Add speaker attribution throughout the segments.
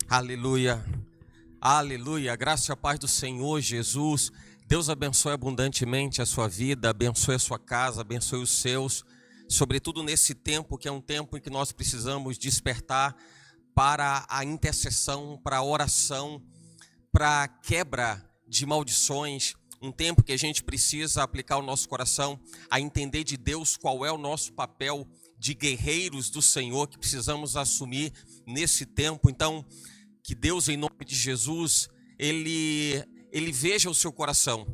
Speaker 1: Aleluia, aleluia, a graça e a paz do Senhor Jesus. Deus abençoe abundantemente a sua vida, abençoe a sua casa, abençoe os seus, sobretudo nesse tempo que é um tempo em que nós precisamos despertar para a intercessão, para a oração, para a quebra de maldições, um tempo que a gente precisa aplicar o nosso coração a entender de Deus qual é o nosso papel de guerreiros do Senhor que precisamos assumir nesse tempo. Então, que Deus, em nome de Jesus, Ele veja o seu coração,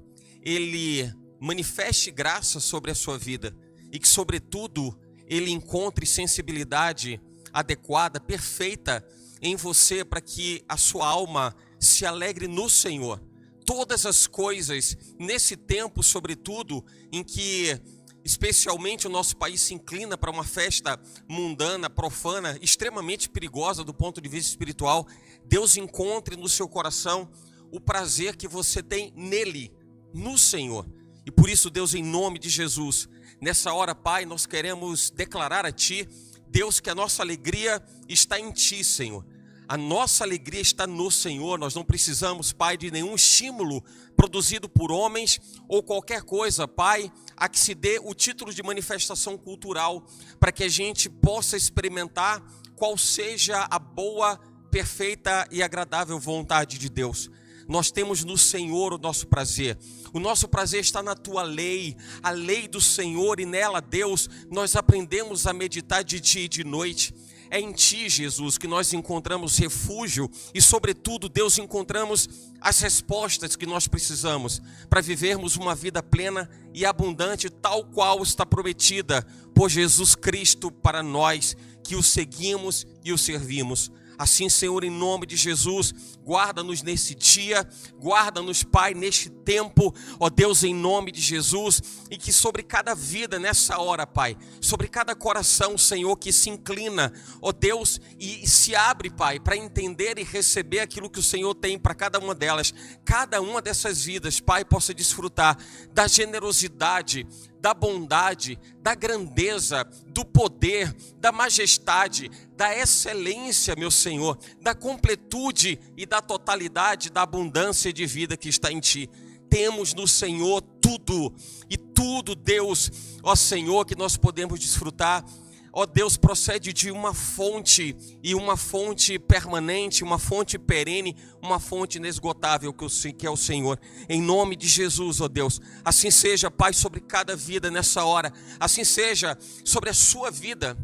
Speaker 1: Ele manifeste graça sobre a sua vida e que, sobretudo, Ele encontre sensibilidade adequada, perfeita em você, para que a sua alma se alegre no Senhor. Todas as coisas, nesse tempo, sobretudo, em que especialmente o nosso país se inclina para uma festa mundana, profana, extremamente perigosa do ponto de vista espiritual, Deus encontre no seu coração o prazer que você tem nele, no Senhor. E por isso, Deus, em nome de Jesus, nessa hora, Pai, nós queremos declarar a Ti, Deus, que a nossa alegria está em Ti, Senhor. A nossa alegria está no Senhor. Nós não precisamos, Pai, de nenhum estímulo produzido por homens ou qualquer coisa, Pai, a que se dê o título de manifestação cultural, para que a gente possa experimentar qual seja a boa, perfeita e agradável vontade de Deus. Nós temos no Senhor o nosso prazer. O nosso prazer está na Tua lei, a lei do Senhor, e nela, Deus, nós aprendemos a meditar de dia e de noite. É em Ti, Jesus, que nós encontramos refúgio e, sobretudo, Deus, encontramos as respostas que nós precisamos para vivermos uma vida plena e abundante, tal qual está prometida por Jesus Cristo para nós, que o seguimos e o servimos. Assim, Senhor, em nome de Jesus, guarda-nos nesse dia, guarda-nos, Pai, neste tempo, ó Deus, em nome de Jesus, e que sobre cada vida nessa hora, Pai, sobre cada coração, Senhor, que se inclina, ó Deus, e se abre, Pai, para entender e receber aquilo que o Senhor tem para cada uma delas, cada uma dessas vidas, Pai, possa desfrutar da generosidade, da bondade, da grandeza, do poder, da majestade, da excelência, meu Senhor, da completude e da totalidade da abundância de vida que está em Ti. Temos no Senhor tudo, e tudo, Deus, ó Senhor, que nós podemos desfrutar, ó Deus, procede de uma fonte, e uma fonte permanente, uma fonte perene, uma fonte inesgotável que é o Senhor. Em nome de Jesus, ó Deus, assim seja, Pai, sobre cada vida nessa hora, assim seja sobre a sua vida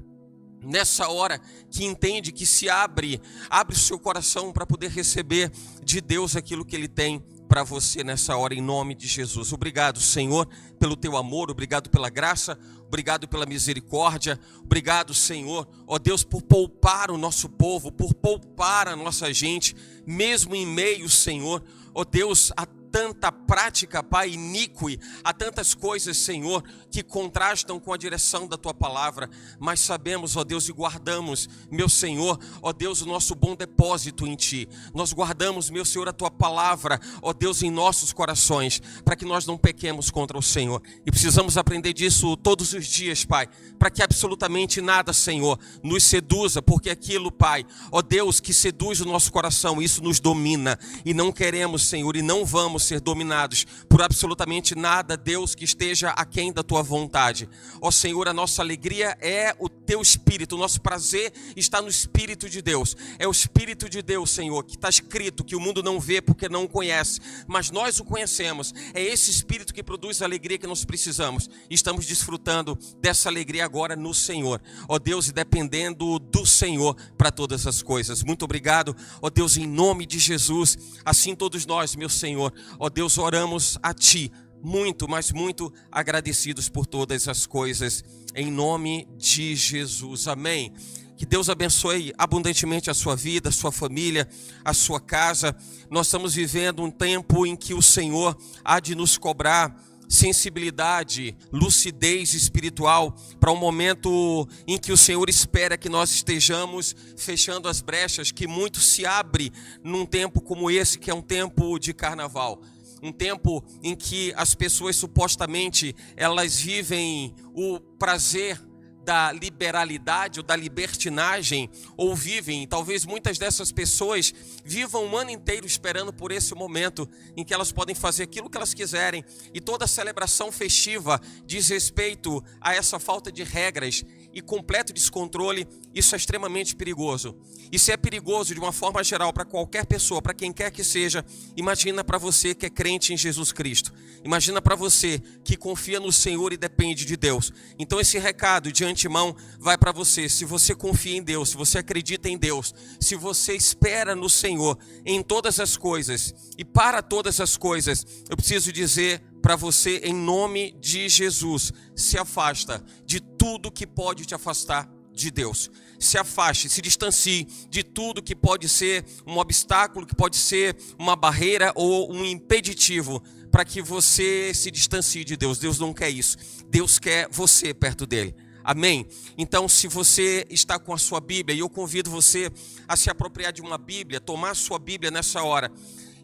Speaker 1: nessa hora, que entende, que se abre o seu coração para poder receber de Deus aquilo que Ele tem para você nessa hora, em nome de Jesus. Obrigado, Senhor, pelo Teu amor, obrigado pela graça, obrigado pela misericórdia, obrigado, Senhor, ó Deus, por poupar o nosso povo, por poupar a nossa gente, mesmo em meio, Senhor, ó Deus, a tanta prática, Pai, iníque, há tantas coisas, Senhor, que contrastam com a direção da Tua palavra, mas sabemos, ó Deus, e guardamos, meu Senhor, ó Deus, o nosso bom depósito em Ti. Nós guardamos, meu Senhor, a Tua palavra, ó Deus, em nossos corações, para que nós não pequemos contra o Senhor. E precisamos aprender disso todos os dias, Pai, para que absolutamente nada, Senhor, nos seduza, porque aquilo, Pai, ó Deus, que seduz o nosso coração, isso nos domina, e não queremos, Senhor, e não vamos ser dominados por absolutamente nada, Deus, que esteja aquém da Tua vontade. Ó Senhor, a nossa alegria é o Teu Espírito, o nosso prazer está no Espírito de Deus. É o Espírito de Deus, Senhor, que está escrito, que o mundo não vê porque não o conhece, mas nós o conhecemos. É esse Espírito que produz a alegria que nós precisamos. Estamos desfrutando dessa alegria agora no Senhor, ó Deus, e dependendo do Senhor para todas as coisas. Muito obrigado, ó Deus, em nome de Jesus. Assim todos nós, meu Senhor, ó Deus, oramos a Ti, muito, mas muito agradecidos por todas as coisas, em nome de Jesus, amém. Que Deus abençoe abundantemente a sua vida, a sua família, a sua casa. Nós estamos vivendo um tempo em que o Senhor há de nos cobrar sensibilidade, lucidez espiritual, para um momento em que o Senhor espera que nós estejamos fechando as brechas, que muito se abre num tempo como esse, que é um tempo de carnaval. Um tempo em que as pessoas supostamente elas vivem o prazer da liberalidade ou da libertinagem, ou vivem, talvez muitas dessas pessoas vivam um ano inteiro esperando por esse momento em que elas podem fazer aquilo que elas quiserem, e toda celebração festiva diz respeito a essa falta de regras e completo descontrole. Isso é extremamente perigoso. Isso é perigoso de uma forma geral para qualquer pessoa, para quem quer que seja. Imagina para você que é crente em Jesus Cristo. Imagina para você que confia no Senhor e depende de Deus. Então esse recado de antemão vai para você. Se você confia em Deus, se você acredita em Deus, se você espera no Senhor em todas as coisas e para todas as coisas, eu preciso dizer para você, em nome de Jesus, se afasta de tudo que pode te afastar de Deus. Se afaste, se distancie de tudo que pode ser um obstáculo, que pode ser uma barreira ou um impeditivo para que você se distancie de Deus. Deus não quer isso. Deus quer você perto dele. Amém? Então, se você está com a sua Bíblia, e eu convido você a se apropriar de uma Bíblia, tomar a sua Bíblia nessa hora,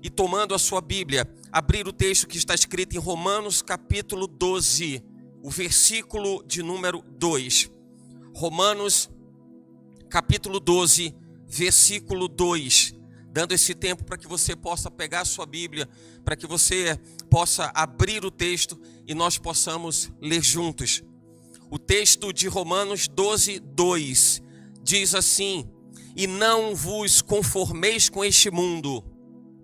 Speaker 1: e tomando a sua Bíblia, abrir o texto que está escrito em Romanos capítulo 12, o versículo de número 2. Romanos capítulo 12, versículo 2. Dando esse tempo para que você possa pegar a sua Bíblia, para que você possa abrir o texto e nós possamos ler juntos. O texto de Romanos 12, 2 diz assim: e não vos conformeis com este mundo.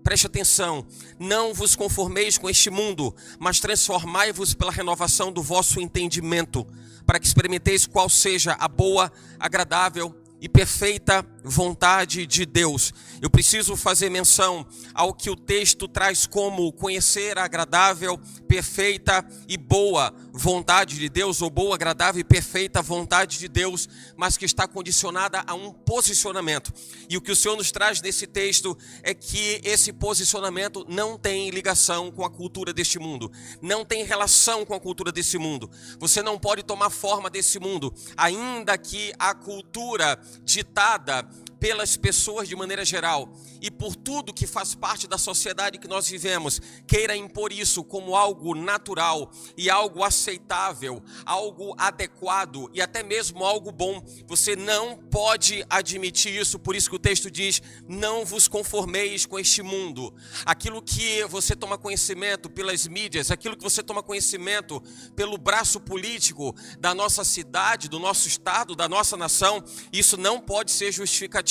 Speaker 1: Preste atenção, não vos conformeis com este mundo, mas transformai-vos pela renovação do vosso entendimento, para que experimenteis qual seja a boa, agradável e perfeita vontade de Deus. Eu preciso fazer menção ao que o texto traz como conhecer a agradável, perfeita e boa vontade de Deus, ou boa, agradável e perfeita vontade de Deus, mas que está condicionada a um posicionamento. E o que o Senhor nos traz nesse texto é que esse posicionamento não tem ligação com a cultura deste mundo, não tem relação com a cultura desse mundo. Você não pode tomar forma desse mundo, ainda que a cultura ditada pelas pessoas de maneira geral e por tudo que faz parte da sociedade que nós vivemos, queira impor isso como algo natural e algo aceitável, algo adequado e até mesmo algo bom. Você não pode admitir isso, por isso que o texto diz: não vos conformeis com este mundo. Aquilo que você toma conhecimento pelas mídias, aquilo que você toma conhecimento pelo braço político da nossa cidade, do nosso estado, da nossa nação, isso não pode ser justificativa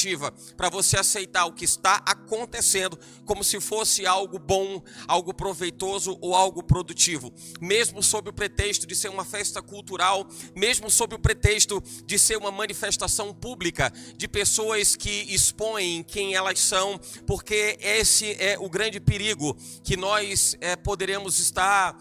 Speaker 1: para você aceitar o que está acontecendo como se fosse algo bom, algo proveitoso ou algo produtivo. Mesmo sob o pretexto de ser uma festa cultural, mesmo sob o pretexto de ser uma manifestação pública de pessoas que expõem quem elas são, porque esse é o grande perigo que nós poderemos estar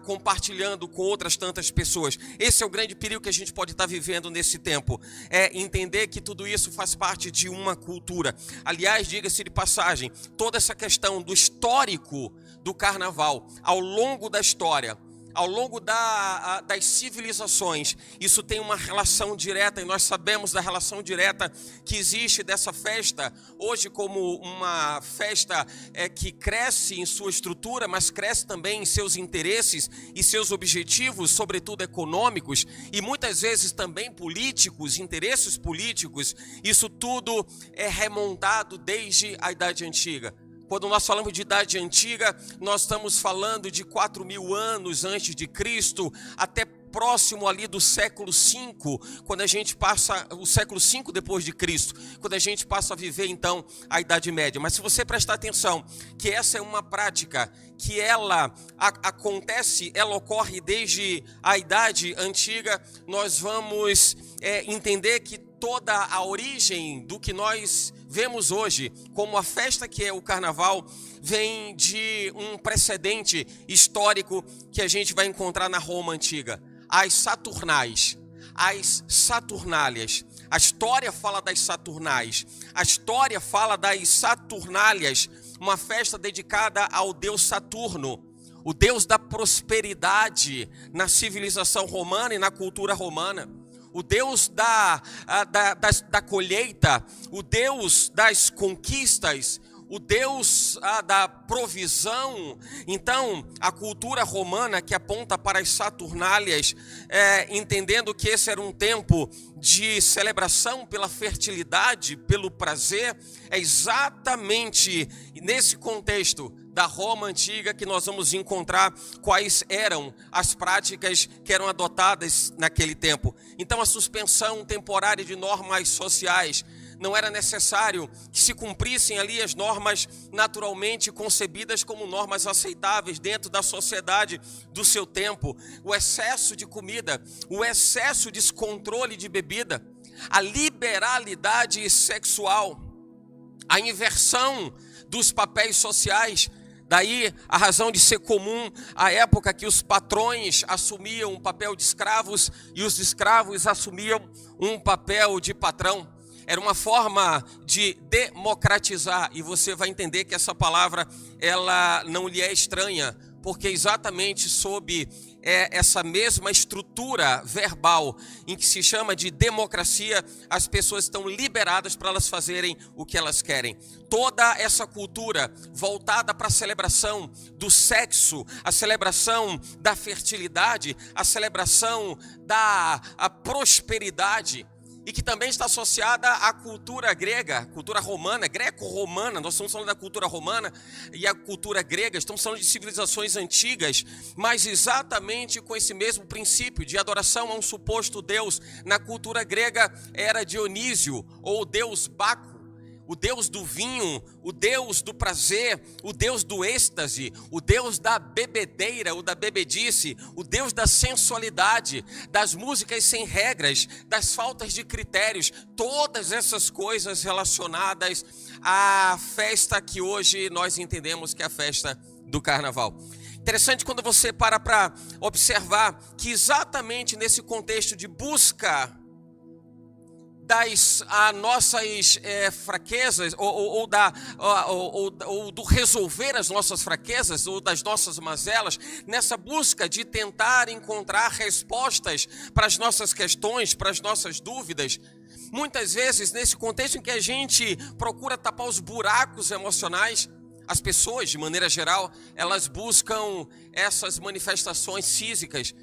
Speaker 1: compartilhando com outras tantas pessoas. Esse é o grande perigo que a gente pode estar vivendo nesse tempo, é entender que tudo isso faz parte de uma cultura. Aliás, diga-se de passagem, toda essa questão do histórico do carnaval, ao longo da história, ao longo das civilizações, isso tem uma relação direta, e nós sabemos da relação direta que existe dessa festa, hoje como uma festa que cresce em sua estrutura, mas cresce também em seus interesses e seus objetivos, sobretudo econômicos, e muitas vezes também políticos, interesses políticos. Isso tudo é remontado desde a Idade Antiga. Quando nós falamos de Idade Antiga, nós estamos falando de 4.000 anos antes de Cristo, até próximo ali do século V, quando a gente passa, o século V depois de Cristo, quando a gente passa a viver então a Idade Média. Mas se você prestar atenção, que essa é uma prática que ela acontece, ela ocorre desde a Idade Antiga, nós vamos entender que toda a origem do que nós vemos hoje como a festa que é o carnaval vem de um precedente histórico que a gente vai encontrar na Roma Antiga. As Saturnais, as Saturnálias. A história fala das Saturnais, a história fala das Saturnálias, uma festa dedicada ao deus Saturno, o deus da prosperidade na civilização romana e na cultura romana. O Deus da colheita, o Deus das conquistas, o Deus da provisão. Então, a cultura romana que aponta para as Saturnálias, entendendo que esse era um tempo de celebração pela fertilidade, pelo prazer, é exatamente nesse contexto da Roma antiga que nós vamos encontrar quais eram as práticas que eram adotadas naquele tempo. Então, a suspensão temporária de normas sociais. Não era necessário que se cumprissem ali as normas naturalmente concebidas como normas aceitáveis dentro da sociedade do seu tempo. O excesso de comida, o excesso de descontrole de bebida, a liberalidade sexual, a inversão dos papéis sociais. Daí a razão de ser comum a época que os patrões assumiam um papel de escravos e os escravos assumiam um papel de patrão. Era uma forma de democratizar, e você vai entender que essa palavra ela não lhe é estranha, porque exatamente sob essa mesma estrutura verbal em que se chama de democracia, as pessoas estão liberadas para elas fazerem o que elas querem. Toda essa cultura voltada para a celebração do sexo, a celebração da fertilidade, a celebração da prosperidade, e que também está associada à cultura grega, cultura romana, greco-romana. Nós estamos falando da cultura romana e a cultura grega, estamos falando de civilizações antigas, mas exatamente com esse mesmo princípio de adoração a um suposto deus. Na cultura grega era Dionísio, ou deus Baco, o deus do vinho, o deus do prazer, o deus do êxtase, o deus da bebedeira ou da bebedice, o deus da sensualidade, das músicas sem regras, das faltas de critérios, todas essas coisas relacionadas à festa que hoje nós entendemos que é a festa do carnaval. Interessante quando você para observar que exatamente nesse contexto de busca das nossas fraquezas, ou do resolver as nossas fraquezas, ou das nossas mazelas, nessa busca de tentar encontrar respostas para as nossas questões, para as nossas dúvidas, muitas vezes nesse contexto em que a gente procura tapar os buracos emocionais, as pessoas, de maneira geral, elas buscam essas manifestações físicas,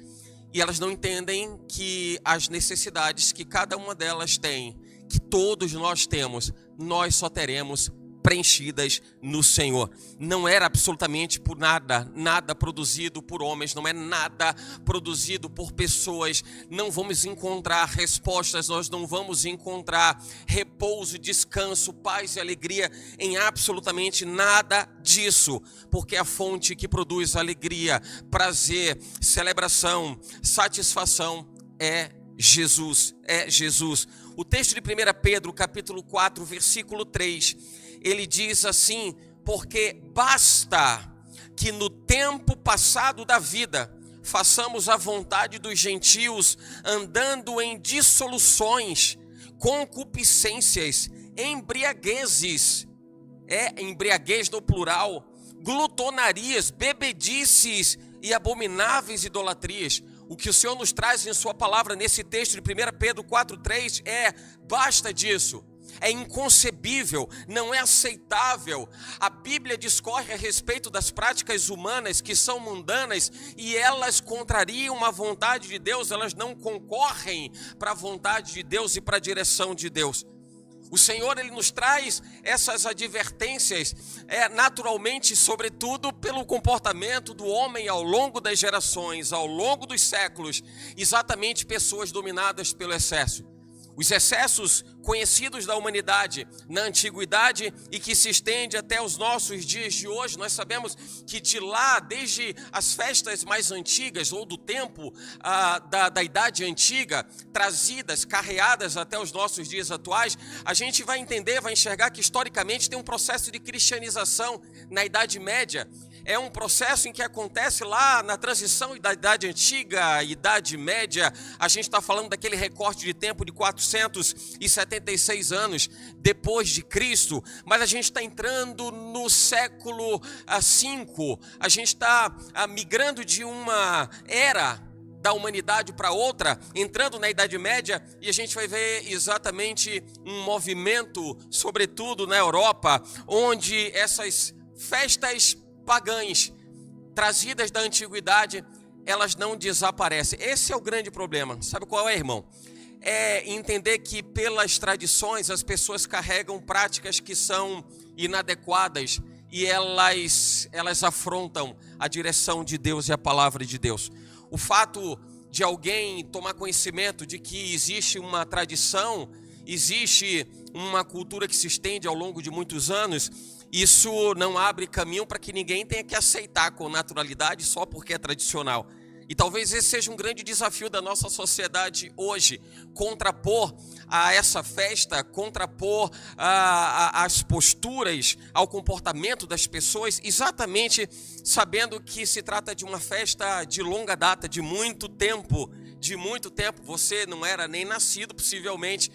Speaker 1: e elas não entendem que as necessidades que cada uma delas tem, que todos nós temos, nós só teremos preenchidas no Senhor. Não era absolutamente por nada produzido por homens, não é nada produzido por pessoas. Não vamos encontrar respostas, nós não vamos encontrar repouso, descanso, paz e alegria em absolutamente nada disso, porque a fonte que produz alegria, prazer, celebração, satisfação é Jesus, é Jesus. O texto de 1 Pedro, capítulo 4, versículo 3, ele diz assim: porque basta que no tempo passado da vida façamos a vontade dos gentios, andando em dissoluções, concupiscências, embriaguezes, embriaguez no plural, glutonarias, bebedices e abomináveis idolatrias. O que o Senhor nos traz em sua palavra nesse texto de 1 Pedro 4,3 basta disso. É inconcebível, não é aceitável. A Bíblia discorre a respeito das práticas humanas que são mundanas e elas contrariam a vontade de Deus, elas não concorrem para a vontade de Deus e para a direção de Deus. O Senhor, Ele nos traz essas advertências, naturalmente, sobretudo pelo comportamento do homem ao longo das gerações, ao longo dos séculos, exatamente pessoas dominadas pelo excesso. Os excessos conhecidos da humanidade na antiguidade e que se estende até os nossos dias de hoje. Nós sabemos que de lá, desde as festas mais antigas ou do tempo da idade antiga, trazidas, carreadas até os nossos dias atuais, a gente vai entender, vai enxergar que historicamente tem um processo de cristianização na Idade Média. É um processo em que acontece lá na transição da Idade Antiga à Idade Média. A gente está falando daquele recorte de tempo de 476 anos depois de Cristo, mas a gente está entrando no século V. A gente está migrando de uma era da humanidade para outra, entrando na Idade Média, e a gente vai ver exatamente um movimento, sobretudo na Europa, onde essas festas pagãs trazidas da antiguidade, elas não desaparecem. Esse é o grande problema. Sabe qual é, irmão? É entender que pelas tradições as pessoas carregam práticas que são inadequadas e elas afrontam a direção de Deus e a palavra de Deus. O fato de alguém tomar conhecimento de que existe uma tradição, existe uma cultura que se estende ao longo de muitos anos, isso não abre caminho para que ninguém tenha que aceitar com naturalidade só porque é tradicional. E talvez esse seja um grande desafio da nossa sociedade hoje, contrapor a essa festa, contrapor as posturas, ao comportamento das pessoas, exatamente sabendo que se trata de uma festa de longa data, de muito tempo. Você não era nem nascido, possivelmente,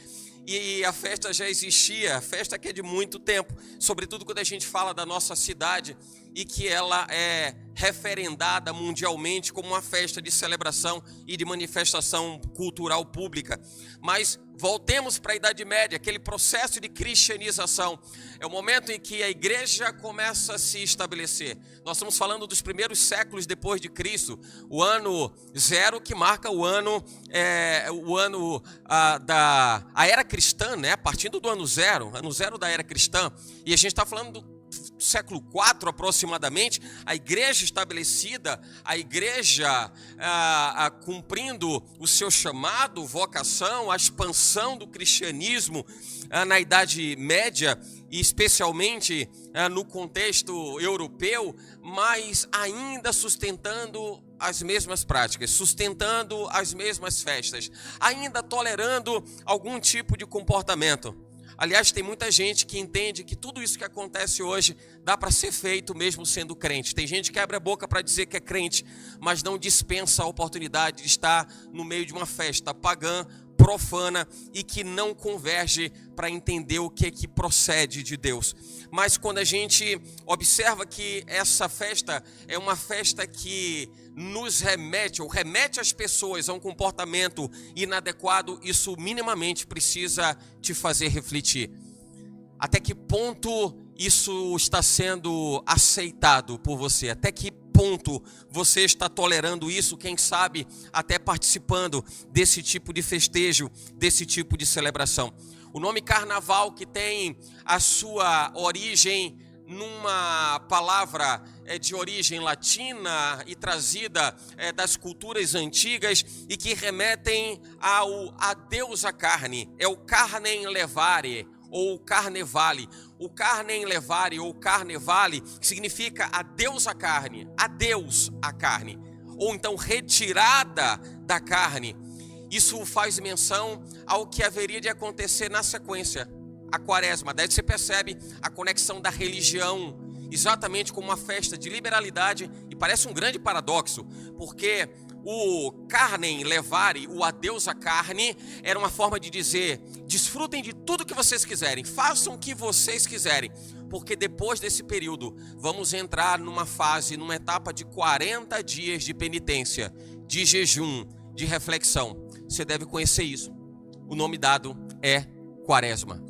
Speaker 1: e a festa já existia, a festa que é de muito tempo, sobretudo quando a gente fala da nossa cidade e que ela é referendada mundialmente como uma festa de celebração e de manifestação cultural pública. Mas voltemos para a Idade Média, aquele processo de cristianização. É o momento em que a igreja começa a se estabelecer. Nós estamos falando dos primeiros séculos depois de Cristo, o ano zero, que marca o ano da era cristã, né? Partindo do ano zero da era cristã. E a gente está falando do século IV aproximadamente, a igreja estabelecida, a igreja cumprindo o seu chamado, vocação, a expansão do cristianismo na Idade Média, e especialmente no contexto europeu, mas ainda sustentando as mesmas práticas, sustentando as mesmas festas, ainda tolerando algum tipo de comportamento. Aliás, tem muita gente que entende que tudo isso que acontece hoje dá para ser feito mesmo sendo crente. Tem gente que abre a boca para dizer que é crente, mas não dispensa a oportunidade de estar no meio de uma festa pagã, profana e que não converge para entender o que é que procede de Deus. Mas quando a gente observa que essa festa é uma festa que nos remete as pessoas a um comportamento inadequado, isso minimamente precisa te fazer refletir. Até que ponto isso está sendo aceitado por você? Até que ponto você está tolerando isso, quem sabe até participando desse tipo de festejo, desse tipo de celebração? O nome carnaval, que tem a sua origem numa palavra de origem latina e trazida das culturas antigas e que remetem a Deus a carne, é o carnem levare, ou carnevale. O carnem levare ou carnevale significa a Deus a carne, ou então retirada da carne. Isso faz menção ao que haveria de acontecer na sequência, a quaresma. Daí você percebe a conexão da religião, exatamente como uma festa de liberalidade, e parece um grande paradoxo, porque o carnem levare, o adeus à carne, era uma forma de dizer: desfrutem de tudo que vocês quiserem, façam o que vocês quiserem, porque depois desse período vamos entrar numa etapa de 40 dias de penitência, de jejum, de reflexão. Você deve conhecer isso. O nome dado é quaresma.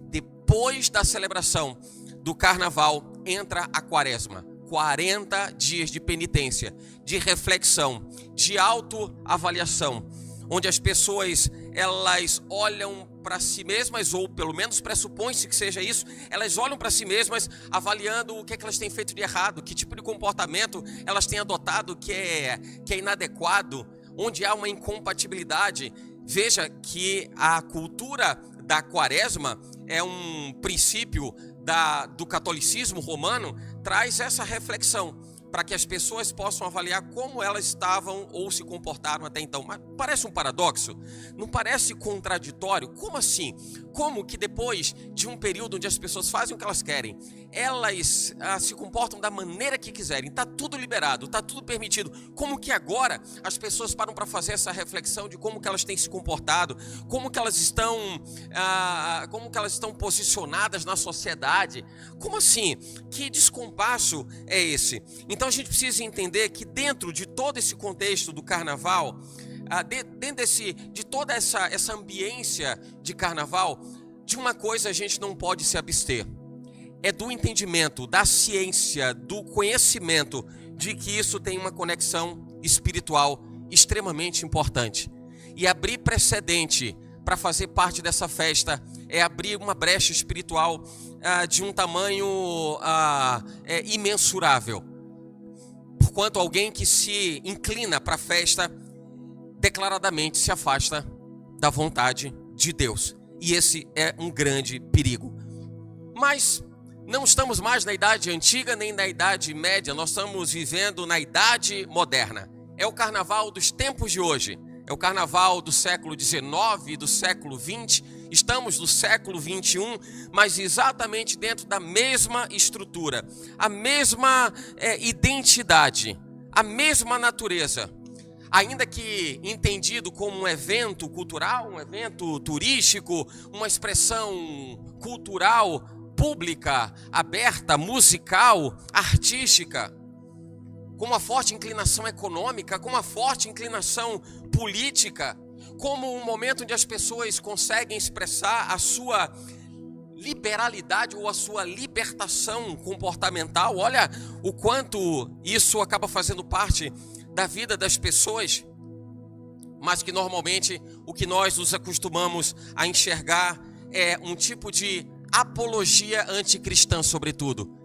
Speaker 1: Depois da celebração do carnaval entra a quaresma. 40 dias de penitência, de reflexão, de autoavaliação, onde as pessoas elas olham para si mesmas, ou pelo menos pressupõe-se que seja isso, elas olham para si mesmas avaliando o que é que elas têm feito de errado, que tipo de comportamento elas têm adotado que é inadequado, onde há uma incompatibilidade. Veja que a cultura da quaresma é um princípio do catolicismo romano, traz essa reflexão para que as pessoas possam avaliar como elas estavam ou se comportaram até então. Mas parece um paradoxo? Não parece contraditório? Como assim? Como que depois de um período onde as pessoas fazem o que elas querem, elas se comportam da maneira que quiserem, está tudo liberado, está tudo permitido, como que agora as pessoas param para fazer essa reflexão de como que elas têm se comportado, como que elas estão posicionadas na sociedade? Como assim? Que descompasso é esse? Então Então a gente precisa entender que dentro de todo esse contexto do carnaval, dentro de toda essa ambiência de carnaval, de uma coisa a gente não pode se abster. É do entendimento, da ciência, do conhecimento de que isso tem uma conexão espiritual extremamente importante. E abrir precedente para fazer parte dessa festa é abrir uma brecha espiritual de um tamanho imensurável. Porquanto alguém que se inclina para a festa, declaradamente se afasta da vontade de Deus. E esse é um grande perigo. Mas não estamos mais na idade antiga nem na idade média, nós estamos vivendo na idade moderna. É o carnaval dos tempos de hoje, é o carnaval do século XIX, do século XX, estamos no século XXI, mas exatamente dentro da mesma estrutura, a mesma identidade, a mesma natureza. Ainda que entendido como um evento cultural, um evento turístico, uma expressão cultural, pública, aberta, musical, artística, com uma forte inclinação econômica, com uma forte inclinação política, como um momento onde as pessoas conseguem expressar a sua liberalidade ou a sua libertação comportamental. Olha o quanto isso acaba fazendo parte da vida das pessoas, mas que normalmente o que nós nos acostumamos a enxergar é um tipo de apologia anticristã, sobretudo.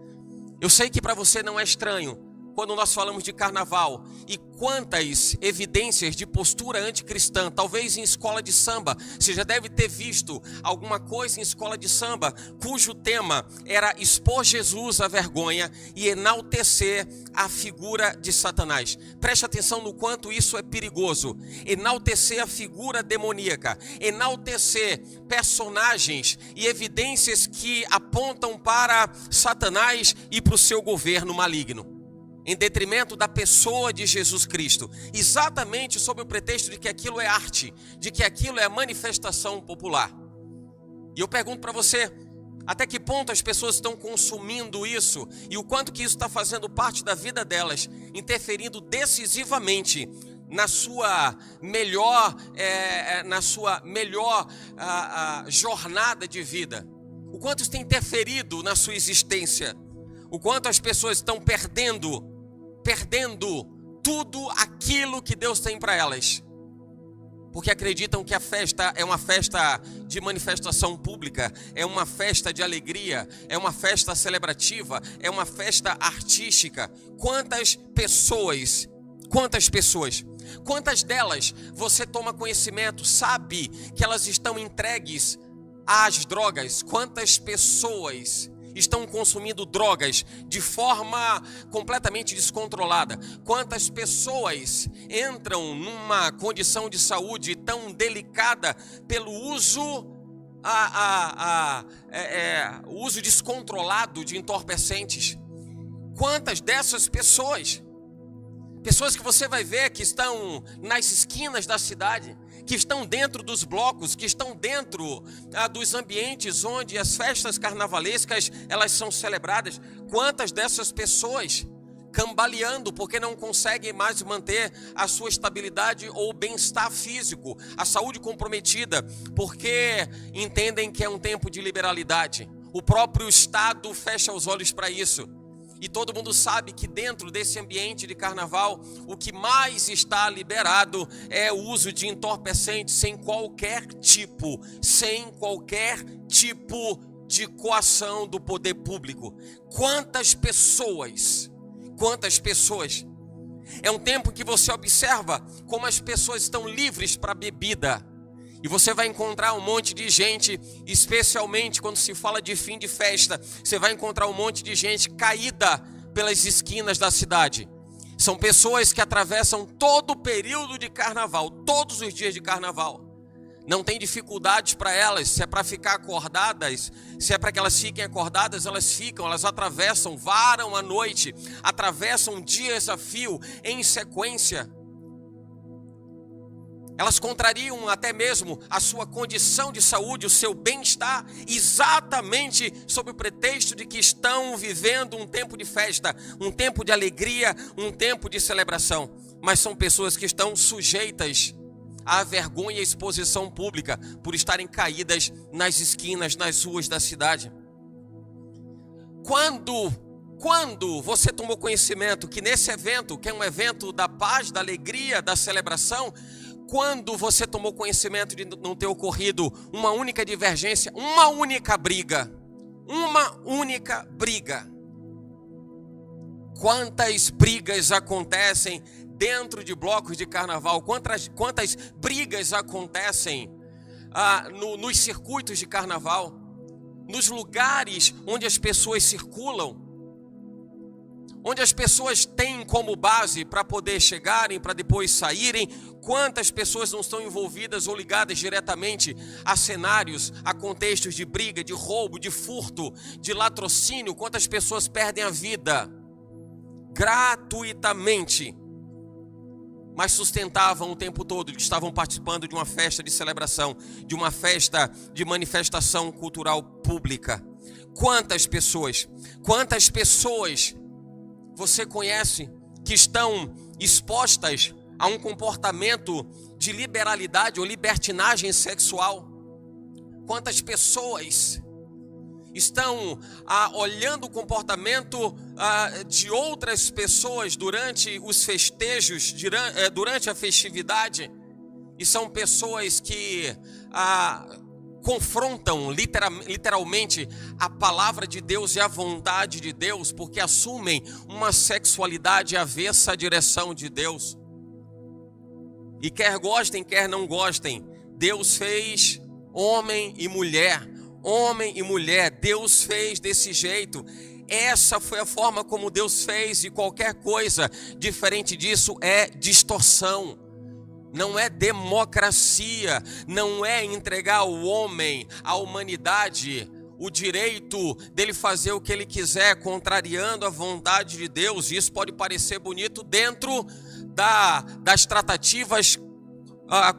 Speaker 1: Eu sei que para você não é estranho quando nós falamos de carnaval e quantas evidências de postura anticristã, talvez em escola de samba. Você já deve ter visto alguma coisa em escola de samba cujo tema era expor Jesus à vergonha e enaltecer a figura de Satanás. Preste atenção no quanto isso é perigoso. Enaltecer a figura demoníaca, enaltecer personagens e evidências que apontam para Satanás e para o seu governo maligno, em detrimento da pessoa de Jesus Cristo, exatamente sob o pretexto de que aquilo é arte, de que aquilo é manifestação popular. E eu pergunto para você, até que ponto as pessoas estão consumindo isso e o quanto que isso está fazendo parte da vida delas, interferindo decisivamente na sua melhor, jornada de vida. O quanto isso tem interferido na sua existência. O quanto as pessoas estão perdendo tudo aquilo que Deus tem para elas, porque acreditam que a festa é uma festa de manifestação pública, é uma festa de alegria, é uma festa celebrativa, é uma festa artística. Quantas delas você toma conhecimento, sabe que elas estão entregues às drogas? Quantas pessoas estão consumindo drogas de forma completamente descontrolada? Quantas pessoas entram numa condição de saúde tão delicada pelo uso o uso descontrolado de entorpecentes? Quantas dessas pessoas que você vai ver que estão nas esquinas da cidade, que estão dentro dos blocos, que estão dentro dos ambientes onde as festas carnavalescas elas são celebradas. Quantas dessas pessoas cambaleando porque não conseguem mais manter a sua estabilidade ou bem-estar físico, a saúde comprometida, porque entendem que é um tempo de liberalidade. O próprio Estado fecha os olhos para isso. E todo mundo sabe que dentro desse ambiente de carnaval, o que mais está liberado é o uso de entorpecentes sem qualquer tipo de coação do poder público. Quantas pessoas? É um tempo que você observa como as pessoas estão livres para bebida. E você vai encontrar um monte de gente, especialmente quando se fala de fim de festa, você vai encontrar um monte de gente caída pelas esquinas da cidade. São pessoas que atravessam todo o período de carnaval, todos os dias de carnaval. Não tem dificuldades para elas, se é para ficar acordadas, se é para que elas fiquem acordadas, elas ficam, elas atravessam, varam a noite, atravessam dias a fio em sequência. Elas contrariam até mesmo a sua condição de saúde, o seu bem-estar, exatamente sob o pretexto de que estão vivendo um tempo de festa, um tempo de alegria, um tempo de celebração. Mas são pessoas que estão sujeitas à vergonha e exposição pública por estarem caídas nas esquinas, nas ruas da cidade. Quando você tomou conhecimento que nesse evento, que é um evento da paz, da alegria, da celebração, quando você tomou conhecimento de não ter ocorrido uma única divergência, uma única briga, quantas brigas acontecem dentro de blocos de carnaval, quantas brigas acontecem nos circuitos de carnaval, nos lugares onde as pessoas circulam, onde as pessoas têm como base para poder chegarem, para depois saírem. Quantas pessoas não estão envolvidas ou ligadas diretamente a cenários, a contextos de briga, de roubo, de furto, de latrocínio? Quantas pessoas perdem a vida gratuitamente, mas sustentavam o tempo todo que estavam participando de uma festa de celebração, de uma festa de manifestação cultural pública? Quantas pessoas você conhece que estão expostas a um comportamento de liberalidade ou libertinagem sexual? Quantas pessoas estão olhando o comportamento de outras pessoas durante os festejos, durante a festividade, e são pessoas que confrontam literalmente a palavra de Deus e a vontade de Deus, porque assumem uma sexualidade avessa à direção de Deus. E quer gostem, quer não gostem, Deus fez homem e mulher, Deus fez desse jeito. Essa foi a forma como Deus fez, e qualquer coisa diferente disso é distorção. Não é democracia, não é entregar ao homem, à humanidade, o direito dele fazer o que ele quiser, contrariando a vontade de Deus. Isso pode parecer bonito dentro das tratativas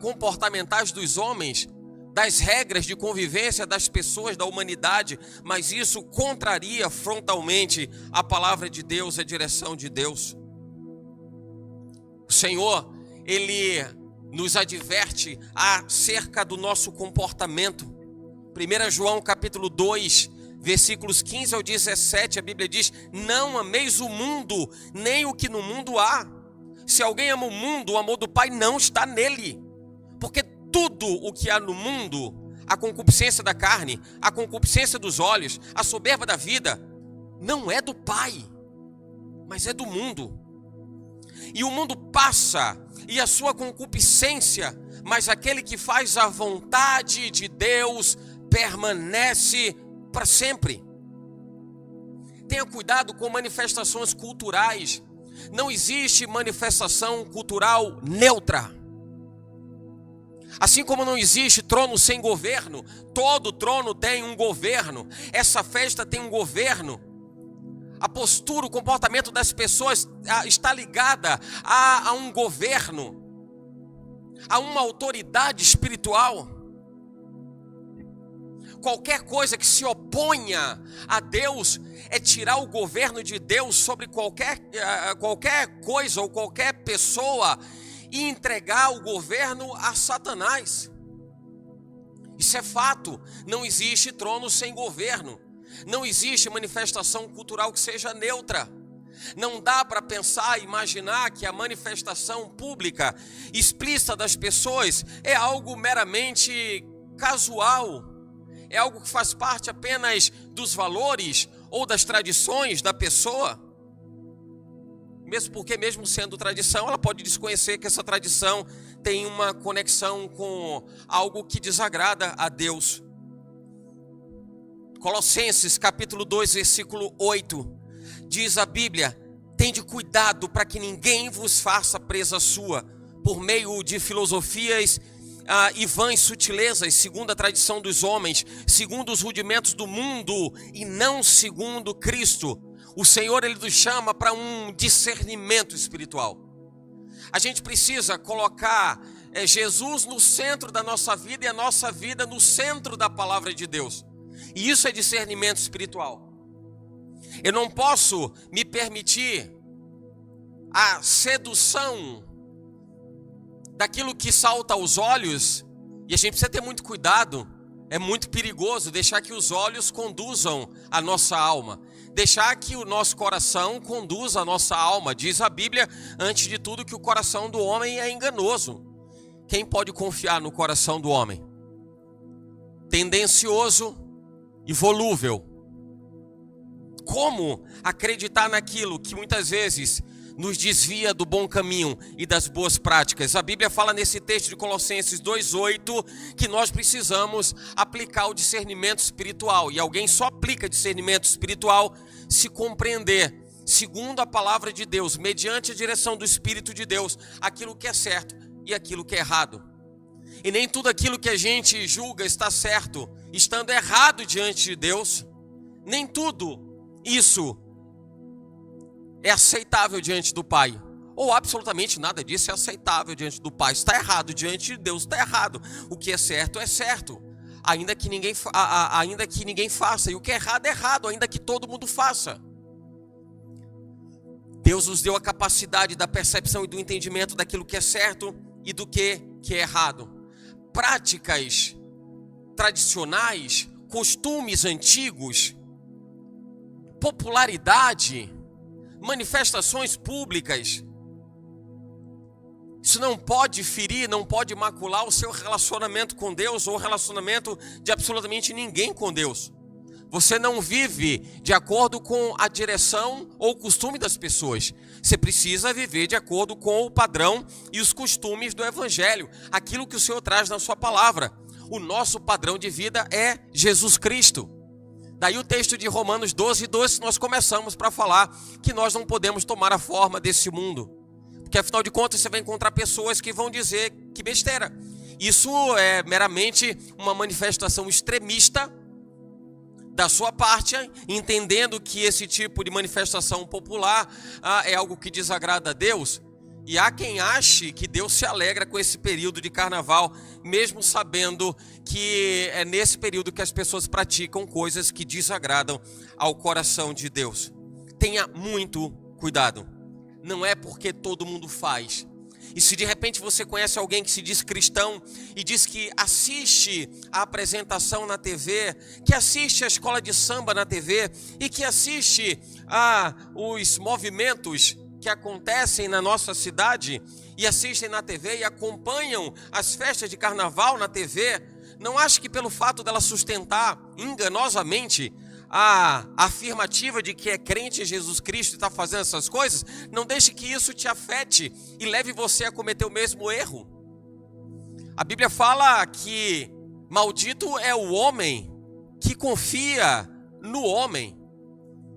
Speaker 1: comportamentais dos homens, das regras de convivência das pessoas, da humanidade, mas isso contraria frontalmente a palavra de Deus, a direção de Deus. O Senhor, Ele nos adverte acerca do nosso comportamento. 1 João capítulo 2, versículos 15 ao 17, a Bíblia diz: não ameis o mundo, nem o que no mundo há. Se alguém ama o mundo, o amor do Pai não está nele. Porque tudo o que há no mundo, a concupiscência da carne, a concupiscência dos olhos, a soberba da vida, não é do Pai, mas é do mundo. E o mundo passa, e a sua concupiscência, mas aquele que faz a vontade de Deus permanece para sempre. Tenha cuidado com manifestações culturais. Não existe manifestação cultural neutra. Assim como não existe trono sem governo, todo trono tem um governo. Essa festa tem um governo. A postura, o comportamento das pessoas está ligada a um governo, a uma autoridade espiritual. Qualquer coisa que se oponha a Deus é tirar o governo de Deus sobre qualquer coisa ou qualquer pessoa e entregar o governo a Satanás. Isso é fato. Não existe trono sem governo. Não existe manifestação cultural que seja neutra. Não dá para pensar, imaginar que a manifestação pública explícita das pessoas é algo meramente casual. É algo que faz parte apenas dos valores ou das tradições da pessoa. Mesmo porque, mesmo sendo tradição, ela pode desconhecer que essa tradição tem uma conexão com algo que desagrada a Deus. Colossenses capítulo 2, versículo 8, diz a Bíblia: tende cuidado para que ninguém vos faça presa sua, por meio de filosofias e vãs sutilezas, segundo a tradição dos homens, segundo os rudimentos do mundo, e não segundo Cristo. O Senhor, Ele nos chama para um discernimento espiritual. A gente precisa colocar é Jesus no centro da nossa vida e a nossa vida no centro da palavra de Deus. E isso é discernimento espiritual. Eu não posso me permitir a sedução daquilo que salta aos olhos, e a gente precisa ter muito cuidado. É muito perigoso deixar que os olhos conduzam a nossa alma, deixar que o nosso coração conduza a nossa alma. Diz a Bíblia, antes de tudo, que o coração do homem é enganoso. Quem pode confiar no coração do homem? Tendencioso e volúvel. Como acreditar naquilo que muitas vezes nos desvia do bom caminho e das boas práticas? A Bíblia fala nesse texto de Colossenses 2:8 que nós precisamos aplicar o discernimento espiritual. E alguém só aplica discernimento espiritual se compreender, segundo a palavra de Deus, mediante a direção do Espírito de Deus, aquilo que é certo e aquilo que é errado. E nem tudo aquilo que a gente julga está certo, estando errado diante de Deus. Nem tudo isso é aceitável diante do Pai, ou absolutamente nada disso é aceitável diante do Pai. Está errado diante de Deus, está errado. O que é certo, ainda que ninguém faça. E o que é errado, ainda que todo mundo faça. Deus nos deu a capacidade da percepção e do entendimento daquilo que é certo e do que é errado. Práticas tradicionais, costumes antigos, popularidade, manifestações públicas, isso não pode ferir, não pode macular o seu relacionamento com Deus ou o relacionamento de absolutamente ninguém com Deus. Você não vive de acordo com a direção ou o costume das pessoas. Você precisa viver de acordo com o padrão e os costumes do Evangelho, aquilo que o Senhor traz na sua palavra. O nosso padrão de vida é Jesus Cristo. Daí o texto de Romanos 12:2, nós começamos para falar que nós não podemos tomar a forma desse mundo. Porque afinal de contas você vai encontrar pessoas que vão dizer que besteira. Isso é meramente uma manifestação extremista da sua parte, entendendo que esse tipo de manifestação popular é algo que desagrada a Deus. E há quem ache que Deus se alegra com esse período de carnaval, mesmo sabendo que é nesse período que as pessoas praticam coisas que desagradam ao coração de Deus. Tenha muito cuidado. Não é porque todo mundo faz. E se de repente você conhece alguém que se diz cristão e diz que assiste a apresentação na TV, que assiste a escola de samba na TV e que assiste os movimentos que acontecem na nossa cidade e assistem na TV e acompanham as festas de carnaval na TV, não ache que pelo fato dela sustentar enganosamente a afirmativa de que é crente em Jesus Cristo e está fazendo essas coisas, não deixe que isso te afete e leve você a cometer o mesmo erro. A Bíblia fala que maldito é o homem que confia no homem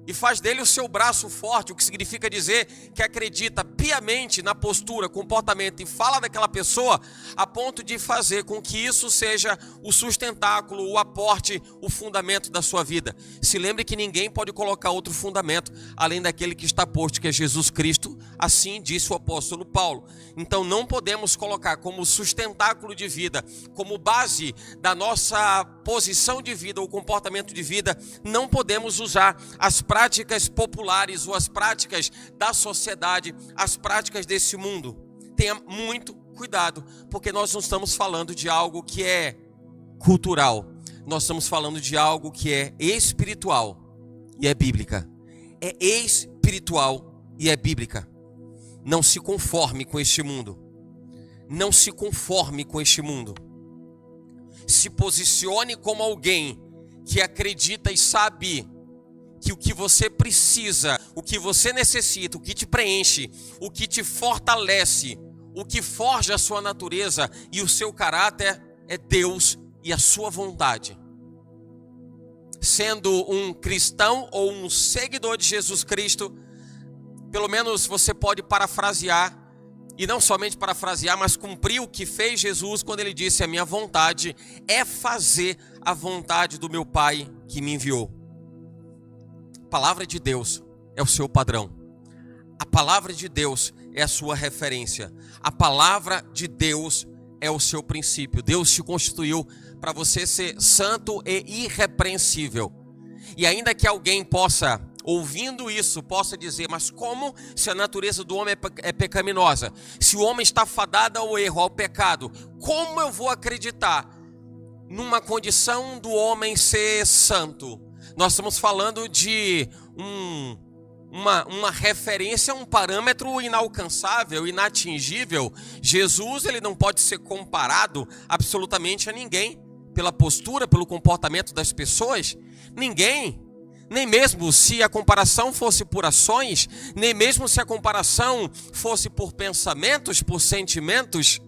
Speaker 1: e faz dele o seu braço forte, o que significa dizer que acredita piamente na postura, comportamento e fala daquela pessoa a ponto de fazer com que isso seja o sustentáculo, o aporte, o fundamento da sua vida. Se lembre que ninguém pode colocar outro fundamento além daquele que está posto, que é Jesus Cristo, assim disse o apóstolo Paulo. Então não podemos colocar como sustentáculo de vida, como base da nossa posição de vida ou comportamento de vida, não podemos usar as práticas populares ou as práticas da sociedade, as práticas desse mundo. Tenha muito cuidado, porque nós não estamos falando de algo que é cultural. Nós estamos falando de algo que é espiritual e é bíblica. É espiritual e é bíblica. Não se conforme com este mundo. Não se conforme com este mundo. Se posicione como alguém que acredita e sabe que o que você precisa, o que você necessita, o que te preenche, o que te fortalece, o que forja a sua natureza e o seu caráter é Deus e a sua vontade. Sendo um cristão ou um seguidor de Jesus Cristo, pelo menos você pode parafrasear, e não somente parafrasear, mas cumprir o que fez Jesus quando ele disse: a minha vontade é fazer a vontade do meu Pai que me enviou. A palavra de Deus é o seu padrão. A palavra de Deus é a sua referência. A palavra de Deus é o seu princípio. Deus te constituiu para você ser santo e irrepreensível. E ainda que alguém possa, ouvindo isso, possa dizer: mas como se a natureza do homem é pecaminosa? Se o homem está fadado ao erro, ao pecado, como eu vou acreditar numa condição do homem ser santo? Nós estamos falando de uma referência, um parâmetro inalcançável, inatingível. Jesus, ele não pode ser comparado absolutamente a ninguém, pela postura, pelo comportamento das pessoas. Ninguém, nem mesmo se a comparação fosse por ações, nem mesmo se a comparação fosse por pensamentos, por sentimentos,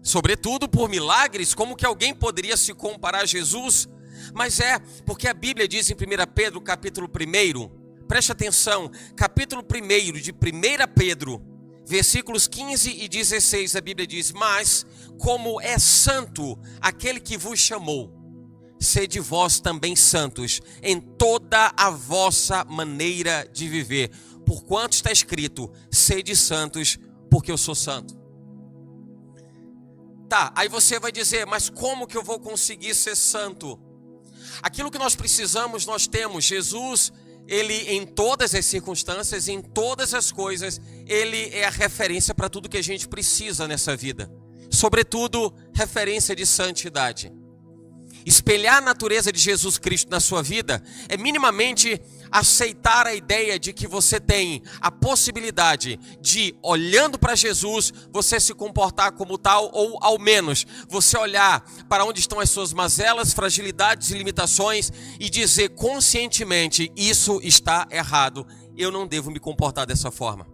Speaker 1: sobretudo por milagres, como que alguém poderia se comparar a Jesus? Mas é porque a Bíblia diz em 1 Pedro, capítulo 1, preste atenção, capítulo 1 de 1 Pedro, versículos 15 e 16, a Bíblia diz: mas como é santo aquele que vos chamou, sede vós também santos em toda a vossa maneira de viver, porquanto está escrito: sede santos, porque eu sou santo. Tá, aí você vai dizer: mas como que eu vou conseguir ser santo? Aquilo que nós precisamos, nós temos. Jesus, ele em todas as circunstâncias, em todas as coisas, ele é a referência para tudo que a gente precisa nessa vida. Sobretudo, referência de santidade. Espelhar a natureza de Jesus Cristo na sua vida é minimamente aceitar a ideia de que você tem a possibilidade de, olhando para Jesus, você se comportar como tal, ou ao menos você olhar para onde estão as suas mazelas, fragilidades e limitações e dizer conscientemente: isso está errado, eu não devo me comportar dessa forma.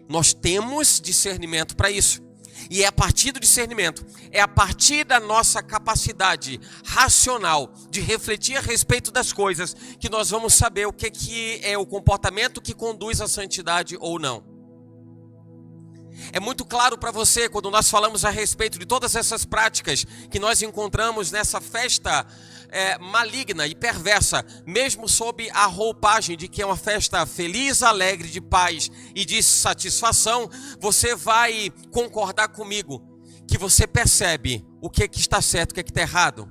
Speaker 1: Nós temos discernimento para isso. E é a partir do discernimento, é a partir da nossa capacidade racional de refletir a respeito das coisas, que nós vamos saber o que é o comportamento que conduz à santidade ou não. É muito claro para você quando nós falamos a respeito de todas essas práticas que nós encontramos nessa festa maligna e perversa, mesmo sob a roupagem de que é uma festa feliz, alegre, de paz e de satisfação. Você vai concordar comigo que você percebe o que está certo, o que está errado.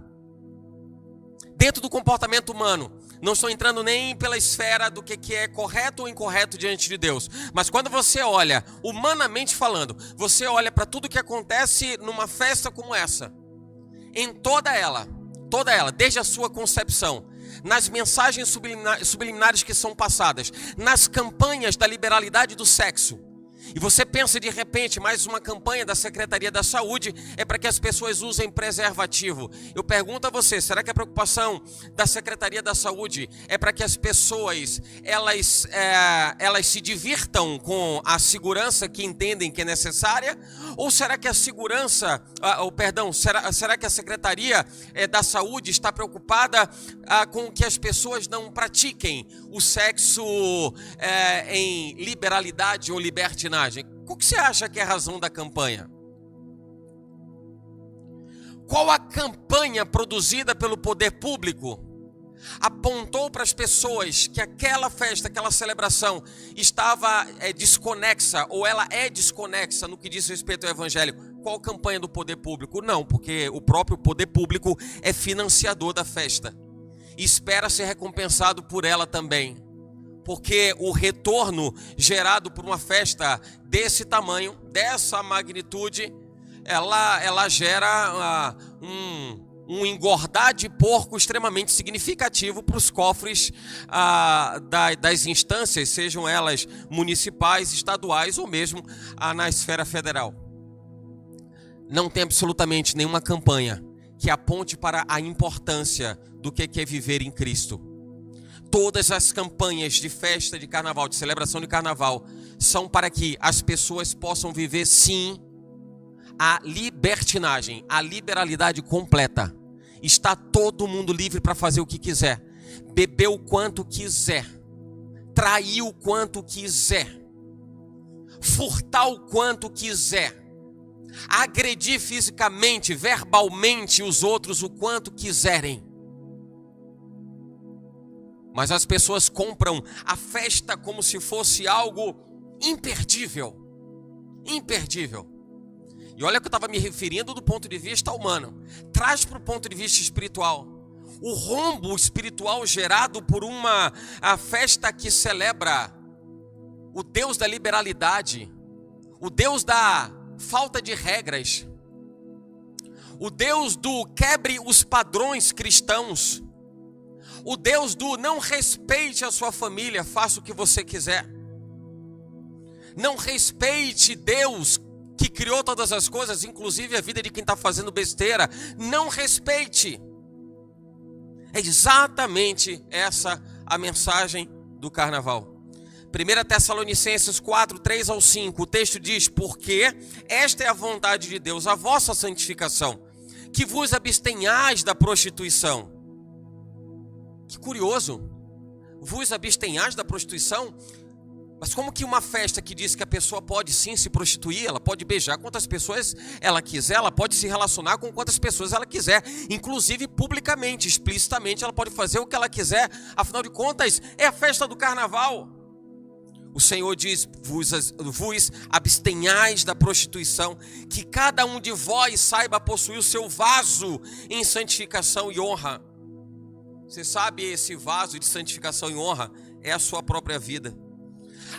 Speaker 1: Dentro do comportamento humano, não estou entrando nem pela esfera do que é correto ou incorreto diante de Deus, mas quando você olha, humanamente falando, você olha para tudo que acontece numa festa como essa, em toda ela, desde a sua concepção, nas mensagens subliminares que são passadas, nas campanhas da liberalidade do sexo. E você pensa de repente, mais uma campanha da Secretaria da Saúde é para que as pessoas usem preservativo. Eu pergunto a você, será que a preocupação da Secretaria da Saúde é para que as pessoas elas se divirtam com a segurança que entendem que é necessária? Ou será que a segurança, será que a Secretaria da Saúde está preocupada com que as pessoas não pratiquem o sexo em liberalidade ou libertinagem? Qual que você acha que é a razão da campanha? Qual a campanha produzida pelo poder público apontou para as pessoas que aquela festa, aquela celebração estava desconexa, ou ela é desconexa no que diz respeito ao evangelho? Qual campanha do poder público? Não, porque o próprio poder público é financiador da festa e espera ser recompensado por ela também. Porque o retorno gerado por uma festa desse tamanho, dessa magnitude, ela gera um engordar de porco extremamente significativo para os cofres das instâncias, sejam elas municipais, estaduais ou mesmo na esfera federal. Não tem absolutamente nenhuma campanha que aponte para a importância do que é viver em Cristo. Todas as campanhas de festa de carnaval, de celebração de carnaval, são para que as pessoas possam viver, sim, a libertinagem, a liberalidade completa. Está todo mundo livre para fazer o que quiser, beber o quanto quiser, trair o quanto quiser, furtar o quanto quiser, agredir fisicamente, verbalmente os outros o quanto quiserem. Mas as pessoas compram a festa como se fosse algo imperdível. imperdível. E olha que eu estava me referindo do ponto de vista humano. Traz para o ponto de vista espiritual. O rombo espiritual gerado por a festa que celebra o Deus da liberalidade, o Deus da falta de regras, o Deus do quebre os padrões cristãos, o Deus do não respeite a sua família, faça o que você quiser. Não respeite Deus que criou todas as coisas, inclusive a vida de quem está fazendo besteira. Não respeite. É exatamente essa a mensagem do carnaval. 1 Tessalonicenses 4, 3 ao 5, o texto diz: porque esta é a vontade de Deus, a vossa santificação, que vos abstenhais da prostituição. Que curioso, vos abstenhais da prostituição? Mas como que uma festa que diz que a pessoa pode sim se prostituir, ela pode beijar quantas pessoas ela quiser, ela pode se relacionar com quantas pessoas ela quiser, inclusive publicamente, explicitamente, ela pode fazer o que ela quiser, afinal de contas, é a festa do carnaval. O Senhor diz: vos abstenhais da prostituição, que cada um de vós saiba possuir o seu vaso em santificação e honra. Você sabe, esse vaso de santificação e honra é a sua própria vida.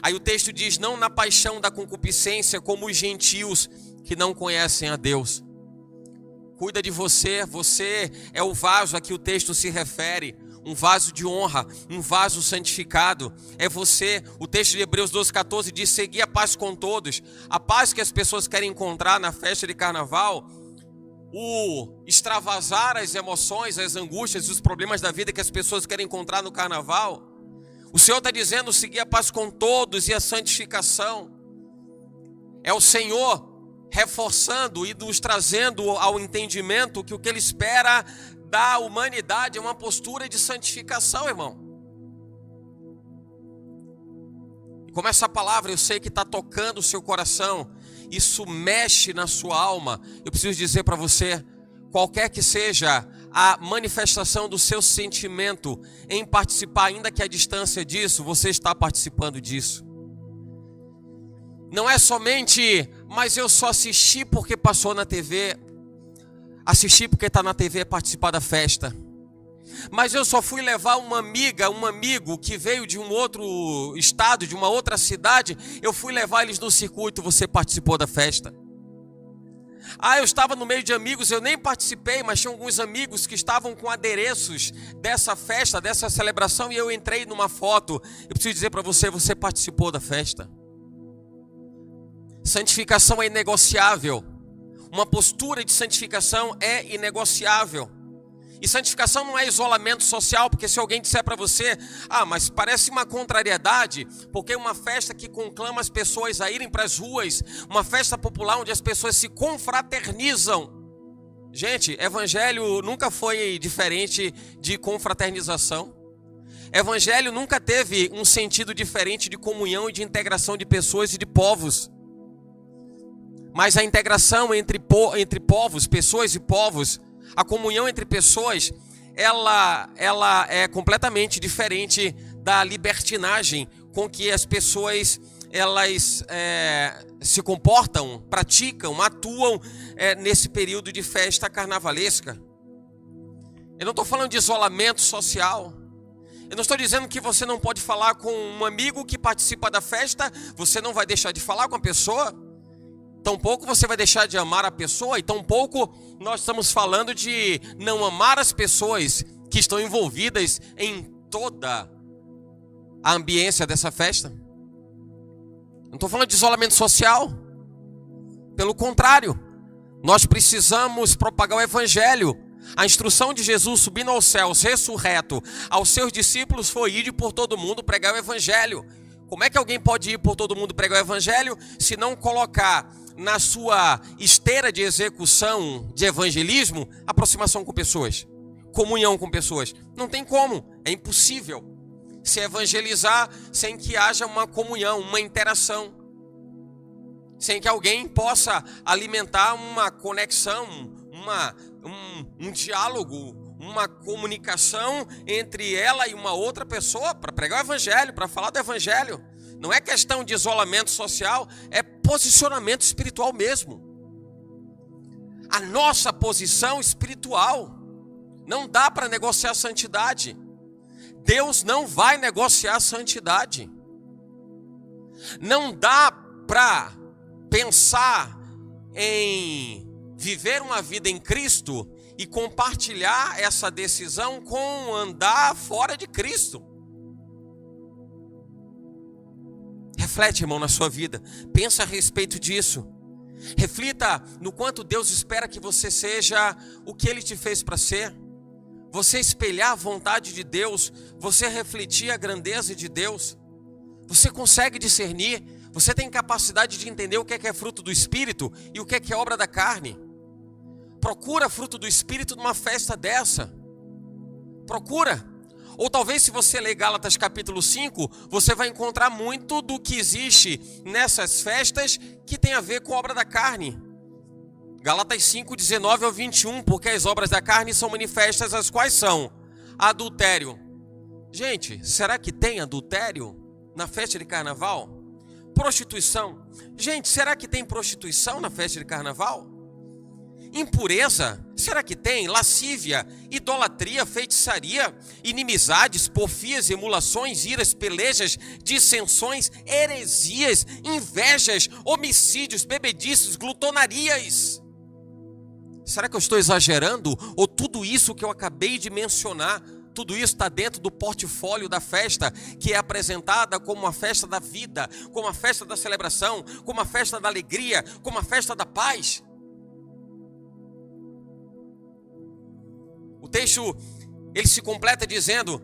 Speaker 1: Aí o texto diz: não na paixão da concupiscência, como os gentios que não conhecem a Deus. Cuida de você, você é o vaso a que o texto se refere, um vaso de honra, um vaso santificado. É você. O texto de Hebreus 12:14 diz: segui a paz com todos. A paz que as pessoas querem encontrar na festa de carnaval, o extravasar as emoções, as angústias, os problemas da vida que as pessoas querem encontrar no carnaval. O Senhor está dizendo: seguir a paz com todos e a santificação. É o Senhor reforçando e nos trazendo ao entendimento que o que Ele espera da humanidade é uma postura de santificação, irmão. E como essa palavra eu sei que está tocando o seu coração, isso mexe na sua alma, eu preciso dizer para você: qualquer que seja a manifestação do seu sentimento em participar, ainda que à distância disso, você está participando disso. Não é somente, mas eu só assisti porque passou na TV. Assistir porque está na TV é participar da festa. Mas eu só fui levar uma amiga, um amigo que veio de um outro estado, de uma outra cidade, eu fui levar eles no circuito, você participou da festa. Eu estava no meio de amigos, eu nem participei, mas tinha alguns amigos que estavam com adereços dessa festa, dessa celebração, e eu entrei numa foto. Eu preciso dizer para você, você participou da festa. Santificação é inegociável. Uma postura de santificação é inegociável. E santificação não é isolamento social, porque se alguém disser para você: mas parece uma contrariedade, porque é uma festa que conclama as pessoas a irem para as ruas, uma festa popular onde as pessoas se confraternizam. Gente, evangelho nunca foi diferente de confraternização. Evangelho nunca teve um sentido diferente de comunhão e de integração de pessoas e de povos. Mas a integração entre povos, pessoas e povos, a comunhão entre pessoas, ela é completamente diferente da libertinagem com que as pessoas elas se comportam, praticam, atuam nesse período de festa carnavalesca. Eu não estou falando de isolamento social. Eu não estou dizendo que você não pode falar com um amigo que participa da festa, você não vai deixar de falar com a pessoa. Tampouco você vai deixar de amar a pessoa, e tampouco nós estamos falando de não amar as pessoas que estão envolvidas em toda a ambiência dessa festa. Não estou falando de isolamento social. Pelo contrário, nós precisamos propagar o evangelho. A instrução de Jesus subindo aos céus, ressurreto, aos seus discípulos foi: ir por todo mundo pregar o evangelho. Como é que alguém pode ir por todo mundo pregar o evangelho se não colocar na sua esteira de execução de evangelismo aproximação com pessoas, comunhão com pessoas? Não tem como, é impossível se evangelizar sem que haja uma comunhão, uma interação, sem que alguém possa alimentar uma conexão, um diálogo, uma comunicação entre ela e uma outra pessoa para pregar o evangelho, para falar do evangelho. Não é questão de isolamento social, é posicionamento espiritual mesmo. A nossa posição espiritual. Não dá para negociar a santidade. Deus não vai negociar a santidade. Não dá para pensar em viver uma vida em Cristo e compartilhar essa decisão com andar fora de Cristo. Reflete, irmão, na sua vida. Pensa a respeito disso. Reflita no quanto Deus espera que você seja o que Ele te fez para ser. Você espelhar a vontade de Deus, você refletir a grandeza de Deus. Você consegue discernir, você tem capacidade de entender o que é fruto do Espírito e o que é obra da carne. Procura fruto do Espírito numa festa dessa. Procura. Ou talvez se você ler Gálatas capítulo 5, você vai encontrar muito do que existe nessas festas que tem a ver com a obra da carne. Gálatas 5, 19 ao 21, porque as obras da carne são manifestas, as quais são adultério. Gente, será que tem adultério na festa de carnaval? Prostituição. Gente, será que tem prostituição na festa de carnaval? Impureza, será que tem? Lascívia, idolatria, feitiçaria, inimizades, porfias, emulações, iras, pelejas, dissensões, heresias, invejas, homicídios, bebedices, glutonarias. Será que eu estou exagerando? Ou tudo isso que eu acabei de mencionar, tudo isso está dentro do portfólio da festa, que é apresentada como uma festa da vida, como uma festa da celebração, como uma festa da alegria, como uma festa da paz? O texto, ele se completa dizendo: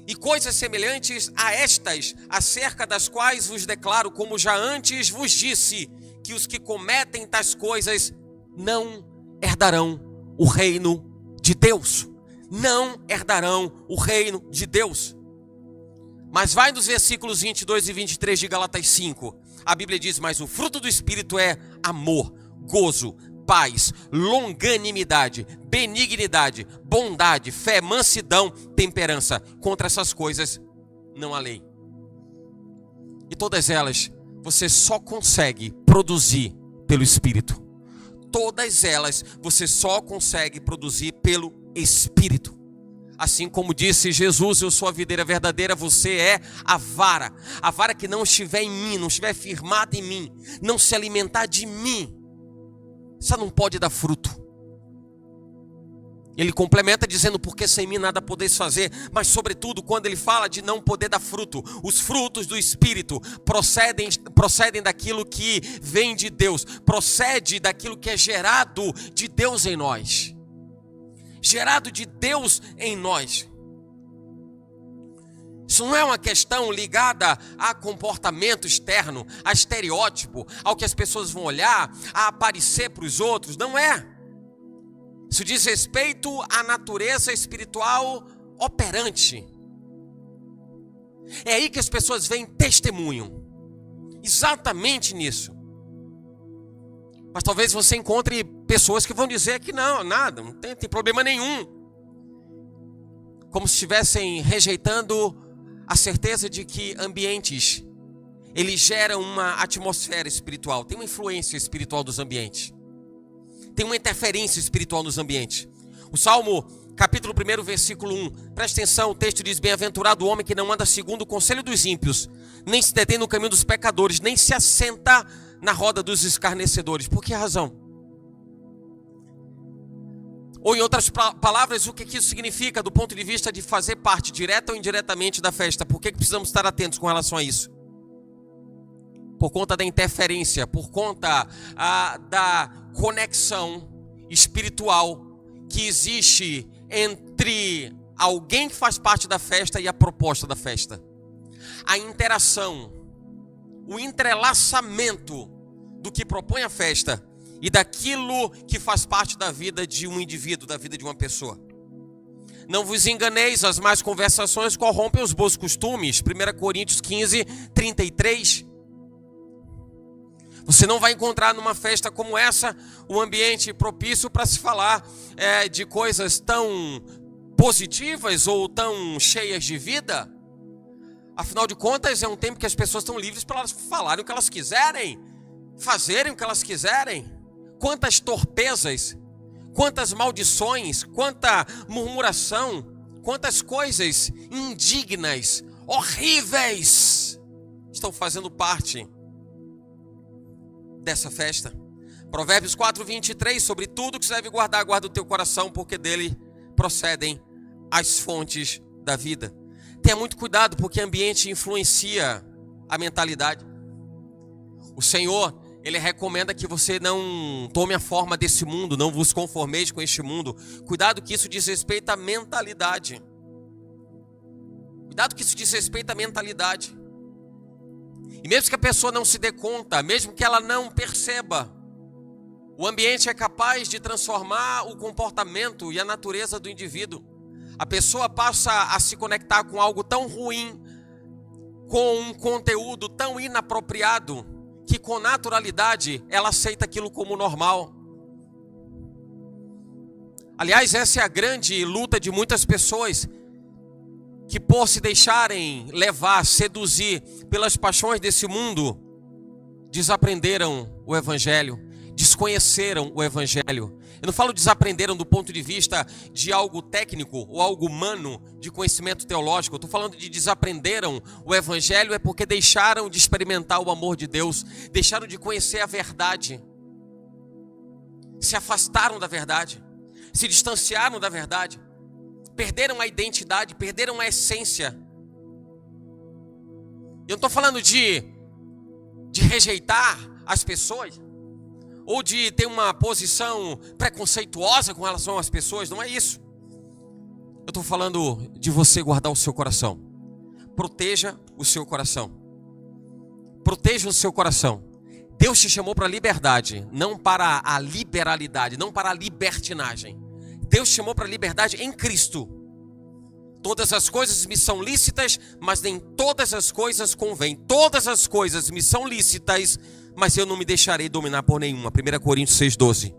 Speaker 1: e coisas semelhantes a estas, acerca das quais vos declaro, como já antes vos disse, que os que cometem tais coisas não herdarão o reino de Deus. Não herdarão o reino de Deus. Mas vai nos versículos 22 e 23 de Gálatas 5. A Bíblia diz: mas o fruto do Espírito é amor, gozo, paz, longanimidade, benignidade, bondade, fé, mansidão, temperança. Contra essas coisas não há lei. E todas elas você só consegue produzir pelo Espírito. Todas elas você só consegue produzir pelo Espírito. Assim como disse Jesus: eu sou a videira verdadeira, você é a vara que não estiver em mim, não estiver firmada em mim, não se alimentar de mim, você não pode dar fruto. Ele complementa dizendo: porque sem mim nada podeis fazer. Mas sobretudo quando ele fala de não poder dar fruto, os frutos do Espírito procedem daquilo que vem de Deus, procede daquilo que é gerado de Deus em nós. Gerado de Deus em nós. Isso não é uma questão ligada a comportamento externo, a estereótipo, ao que as pessoas vão olhar, a aparecer para os outros. Não é. Isso diz respeito à natureza espiritual operante. É aí que as pessoas veem testemunho. Exatamente nisso. Mas talvez você encontre pessoas que vão dizer que não, nada, não tem problema nenhum. Como se estivessem rejeitando a certeza de que ambientes, eles geram uma atmosfera espiritual. Tem uma influência espiritual dos ambientes. Tem uma interferência espiritual nos ambientes. O Salmo, capítulo 1, versículo 1. Presta atenção, o texto diz: bem-aventurado o homem que não anda segundo o conselho dos ímpios, nem se detém no caminho dos pecadores, nem se assenta na roda dos escarnecedores. Por que razão? Ou em outras palavras, o que isso significa do ponto de vista de fazer parte, direta ou indiretamente, da festa? Por que precisamos estar atentos com relação a isso? Por conta da interferência, por conta da conexão espiritual que existe entre alguém que faz parte da festa e a proposta da festa. A interação, o entrelaçamento do que propõe a festa e daquilo que faz parte da vida de um indivíduo, da vida de uma pessoa. Não vos enganeis, as más conversações corrompem os bons costumes. 1 Coríntios 15, 33. Você não vai encontrar numa festa como essa um ambiente propício para se falar de coisas tão positivas ou tão cheias de vida. Afinal de contas, é um tempo que as pessoas estão livres para elas falarem o que elas quiserem, fazerem o que elas quiserem. Quantas torpezas, quantas maldições, quanta murmuração, quantas coisas indignas, horríveis estão fazendo parte dessa festa. Provérbios 4:23, sobre tudo que você deve guardar, guarda o teu coração, porque dele procedem as fontes da vida. Tenha muito cuidado, porque o ambiente influencia a mentalidade. O Senhor, Ele recomenda que você não tome a forma desse mundo, não vos conformeis com este mundo. Cuidado que isso diz respeito à mentalidade. Cuidado que isso diz respeito à mentalidade. E mesmo que a pessoa não se dê conta, mesmo que ela não perceba, o ambiente é capaz de transformar o comportamento e a natureza do indivíduo. A pessoa passa a se conectar com algo tão ruim, com um conteúdo tão inapropriado, que com naturalidade ela aceita aquilo como normal. Aliás, essa é a grande luta de muitas pessoas, que por se deixarem levar, seduzir pelas paixões desse mundo, desaprenderam o Evangelho, desconheceram o Evangelho. Eu não falo desaprenderam do ponto de vista de algo técnico ou algo humano, de conhecimento teológico. Eu estou falando de desaprenderam o Evangelho é porque deixaram de experimentar o amor de Deus, deixaram de conhecer a verdade, se afastaram da verdade, se distanciaram da verdade, perderam a identidade, perderam a essência. Eu não estou falando de rejeitar as pessoas, ou de ter uma posição preconceituosa com relação às pessoas, não é isso. Eu estou falando de você guardar o seu coração. Proteja o seu coração. Proteja o seu coração. Deus te chamou para a liberdade, não para a liberalidade, não para a libertinagem. Deus te chamou para a liberdade em Cristo. Todas as coisas me são lícitas, mas nem todas as coisas convêm. Todas as coisas me são lícitas, mas eu não me deixarei dominar por nenhuma. 1 Coríntios 6:12.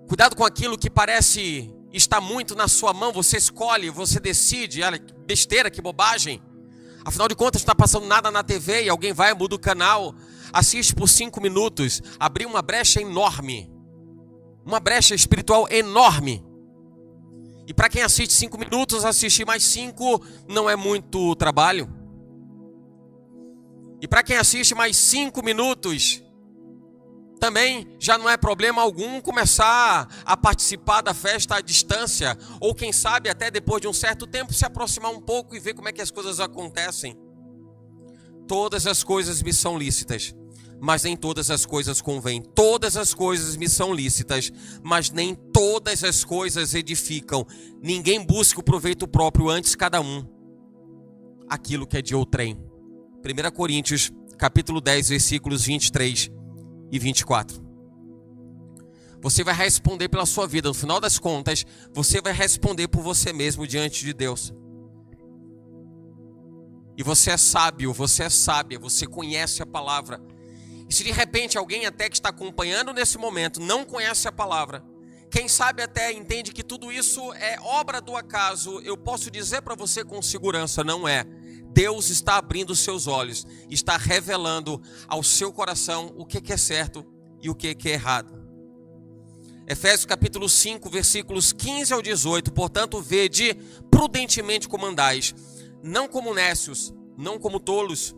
Speaker 1: Cuidado com aquilo que parece estar muito na sua mão. Você escolhe, você decide. Olha, que besteira, que bobagem. Afinal de contas, não está passando nada na TV e alguém vai, muda o canal, assiste por 5 minutos. Abriu uma brecha enorme. Uma brecha espiritual enorme. E para quem assiste 5 minutos, assistir mais 5 não é muito trabalho. E para quem assiste mais 5 minutos, também já não é problema algum começar a participar da festa à distância. Ou quem sabe até depois de um certo tempo se aproximar um pouco e ver como é que as coisas acontecem. Todas as coisas me são lícitas, mas nem todas as coisas convêm. Todas as coisas me são lícitas, mas nem todas as coisas edificam. Ninguém busca o proveito próprio, antes cada um aquilo que é de outrem. 1 Coríntios, capítulo 10, versículos 23 e 24. Você vai responder pela sua vida. No final das contas, você vai responder por você mesmo diante de Deus. E você é sábio, você é sábia, você conhece a palavra. E se de repente alguém até que está acompanhando nesse momento não conhece a palavra, quem sabe até entende que tudo isso é obra do acaso, eu posso dizer para você com segurança, não é. Deus está abrindo os seus olhos, está revelando ao seu coração o que é certo e o que é errado. Efésios capítulo 5, versículos 15 ao 18. Portanto, vede prudentemente como andais, não como nécios, não como tolos,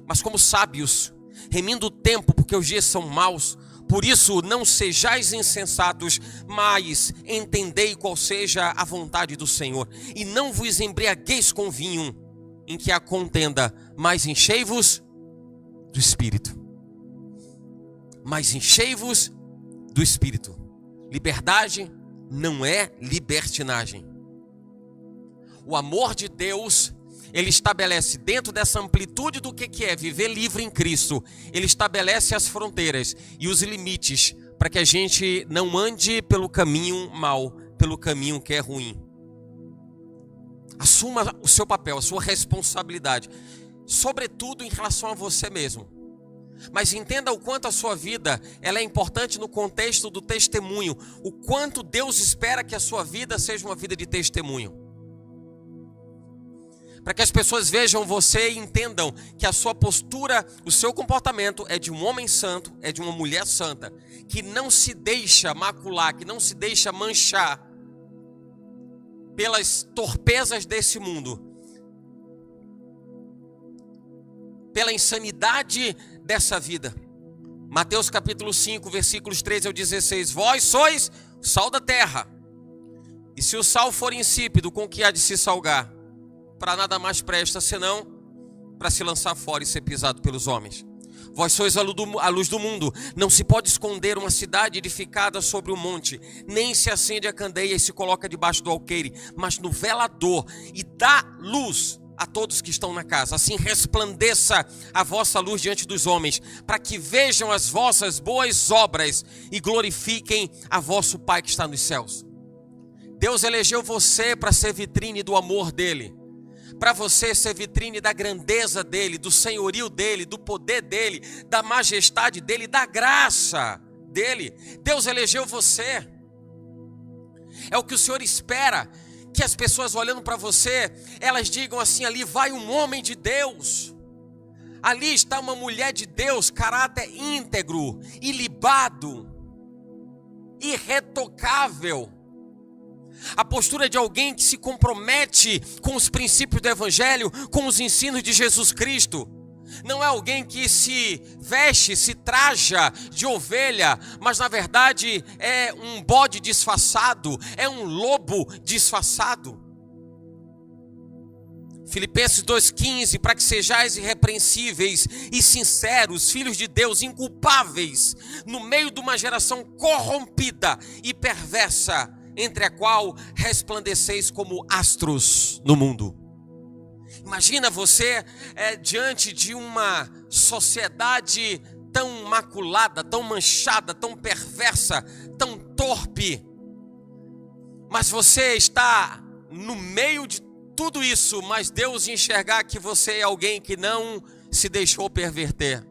Speaker 1: mas como sábios, remindo o tempo, porque os dias são maus. Por isso, não sejais insensatos, mas entendei qual seja a vontade do Senhor. E não vos embriagueis com vinho, em que há contenda, mas enchei-vos do Espírito. Mas enchei-vos do Espírito. Liberdade não é libertinagem. O amor de Deus, Ele estabelece dentro dessa amplitude do que é viver livre em Cristo. Ele estabelece as fronteiras e os limites para que a gente não ande pelo caminho mau, pelo caminho que é ruim. Assuma o seu papel, a sua responsabilidade, sobretudo em relação a você mesmo. Mas entenda o quanto a sua vida ela é importante no contexto do testemunho. O quanto Deus espera que a sua vida seja uma vida de testemunho. para que as pessoas vejam você e entendam que a sua postura, o seu comportamento é de um homem santo, é de uma mulher santa, que não se deixa macular, que não se deixa manchar pelas torpezas desse mundo, pela insanidade dessa vida. Mateus capítulo 5, versículos 13 ao 16. Vós sois o sal da terra, e se o sal for insípido, com que há de se salgar? Para nada mais presta, senão para se lançar fora e ser pisado pelos homens. Vós sois a luz do mundo. Não se pode esconder uma cidade edificada sobre um monte, nem se acende a candeia e se coloca debaixo do alqueire, mas no velador, e dá luz a todos que estão na casa. Assim resplandeça a vossa luz diante dos homens, para que vejam as vossas boas obras e glorifiquem a vosso Pai que está nos céus. Deus elegeu você para ser vitrine do amor dele, para você ser vitrine da grandeza dele, do senhorio dele, do poder dele, da majestade dele, da graça dele. Deus elegeu você. É o que o Senhor espera, que as pessoas olhando para você, elas digam assim: ali vai um homem de Deus, ali está uma mulher de Deus, caráter íntegro, ilibado, irretocável. A postura de alguém que se compromete com os princípios do Evangelho, com os ensinos de Jesus Cristo. Não é alguém que se veste, se traja de ovelha, mas na verdade é um bode disfarçado, é um lobo disfarçado. Filipenses 2,15, para que sejais irrepreensíveis e sinceros, filhos de Deus, inculpáveis, no meio de uma geração corrompida e perversa, entre a qual resplandeceis como astros no mundo. Imagina você diante de uma sociedade tão maculada, tão manchada, tão perversa, tão torpe, mas você está no meio de tudo isso, mas Deus enxergar que você é alguém que não se deixou perverter,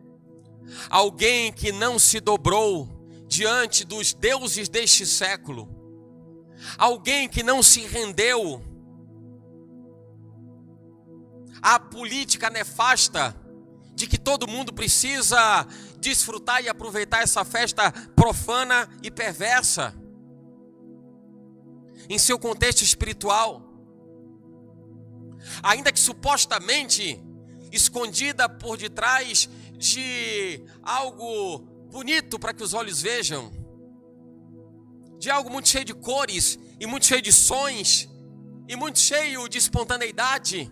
Speaker 1: alguém que não se dobrou diante dos deuses deste século, alguém que não se rendeu à política nefasta de que todo mundo precisa desfrutar e aproveitar essa festa profana e perversa em seu contexto espiritual, ainda que supostamente escondida por detrás de algo bonito para que os olhos vejam, de algo muito cheio de cores, e muito cheio de sons, e muito cheio de espontaneidade.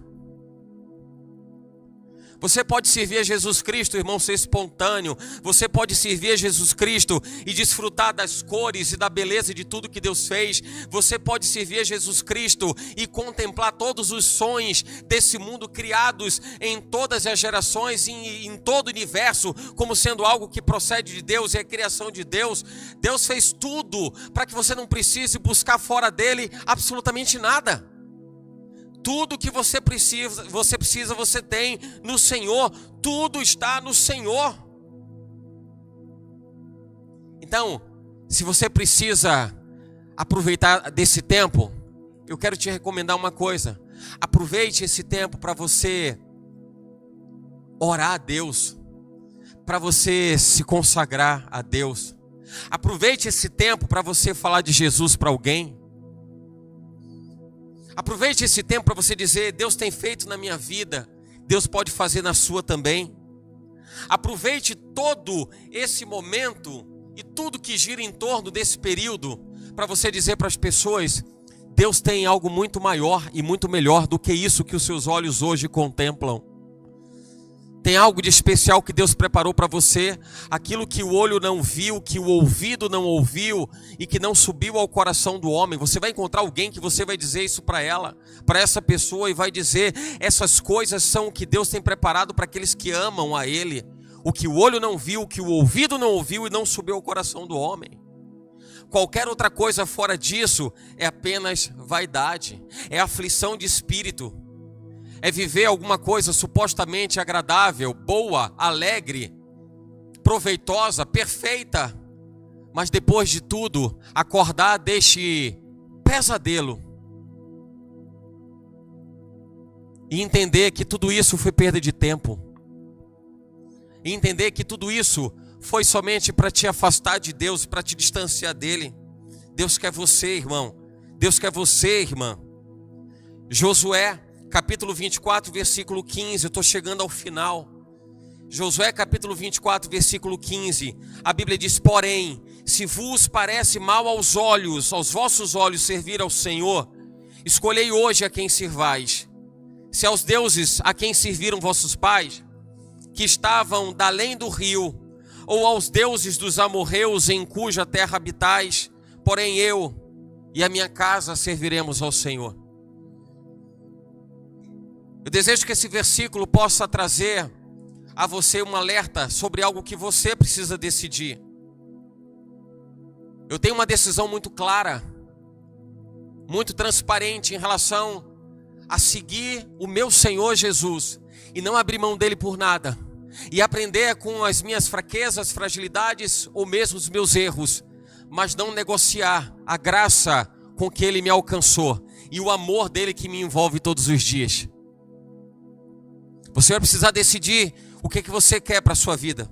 Speaker 1: Você pode servir a Jesus Cristo, irmão, ser espontâneo. Você pode servir a Jesus Cristo e desfrutar das cores e da beleza de tudo que Deus fez. Você pode servir a Jesus Cristo e contemplar todos os sonhos desse mundo criados em todas as gerações e em todo o universo como sendo algo que procede de Deus e é criação de Deus. Deus fez tudo para que você não precise buscar fora dele absolutamente nada. Tudo que você precisa, você tem no Senhor. Tudo está no Senhor. Então, se você precisa aproveitar desse tempo, eu quero te recomendar uma coisa. Aproveite esse tempo para você orar a Deus, para você se consagrar a Deus. Aproveite esse tempo para você falar de Jesus para alguém. Aproveite esse tempo para você dizer: Deus tem feito na minha vida, Deus pode fazer na sua também. Aproveite todo esse momento e tudo que gira em torno desse período para você dizer para as pessoas: Deus tem algo muito maior e muito melhor do que isso que os seus olhos hoje contemplam. Tem algo de especial que Deus preparou para você, aquilo que o olho não viu, que o ouvido não ouviu e que não subiu ao coração do homem. Você vai encontrar alguém que você vai dizer isso para ela, para essa pessoa, e vai dizer: essas coisas são o que Deus tem preparado para aqueles que amam a Ele. O que o olho não viu, o que o ouvido não ouviu e não subiu ao coração do homem. Qualquer outra coisa fora disso é apenas vaidade, é aflição de espírito. É viver alguma coisa supostamente agradável, boa, alegre, proveitosa, perfeita, mas depois de tudo, acordar deste pesadelo e entender que tudo isso foi perda de tempo. E entender que tudo isso foi somente para te afastar de Deus, para te distanciar dele. Deus quer você, irmão. Deus quer você, irmã. Josué, capítulo 24, versículo 15. Eu estou chegando ao final. Josué, capítulo 24, versículo 15. A Bíblia diz: porém, se vos parece mal aos olhos, aos vossos olhos, servir ao Senhor, escolhei hoje a quem sirvais. Se aos deuses a quem serviram vossos pais, que estavam da além do rio, ou aos deuses dos amorreus em cuja terra habitais, porém eu e a minha casa serviremos ao Senhor. Eu desejo que esse versículo possa trazer a você um alerta sobre algo que você precisa decidir. Eu tenho uma decisão muito clara, muito transparente em relação a seguir o meu Senhor Jesus e não abrir mão dele por nada, e aprender com as minhas fraquezas, fragilidades ou mesmo os meus erros, mas não negociar a graça com que ele me alcançou e o amor dele que me envolve todos os dias. Você vai precisar decidir o que você quer para a sua vida.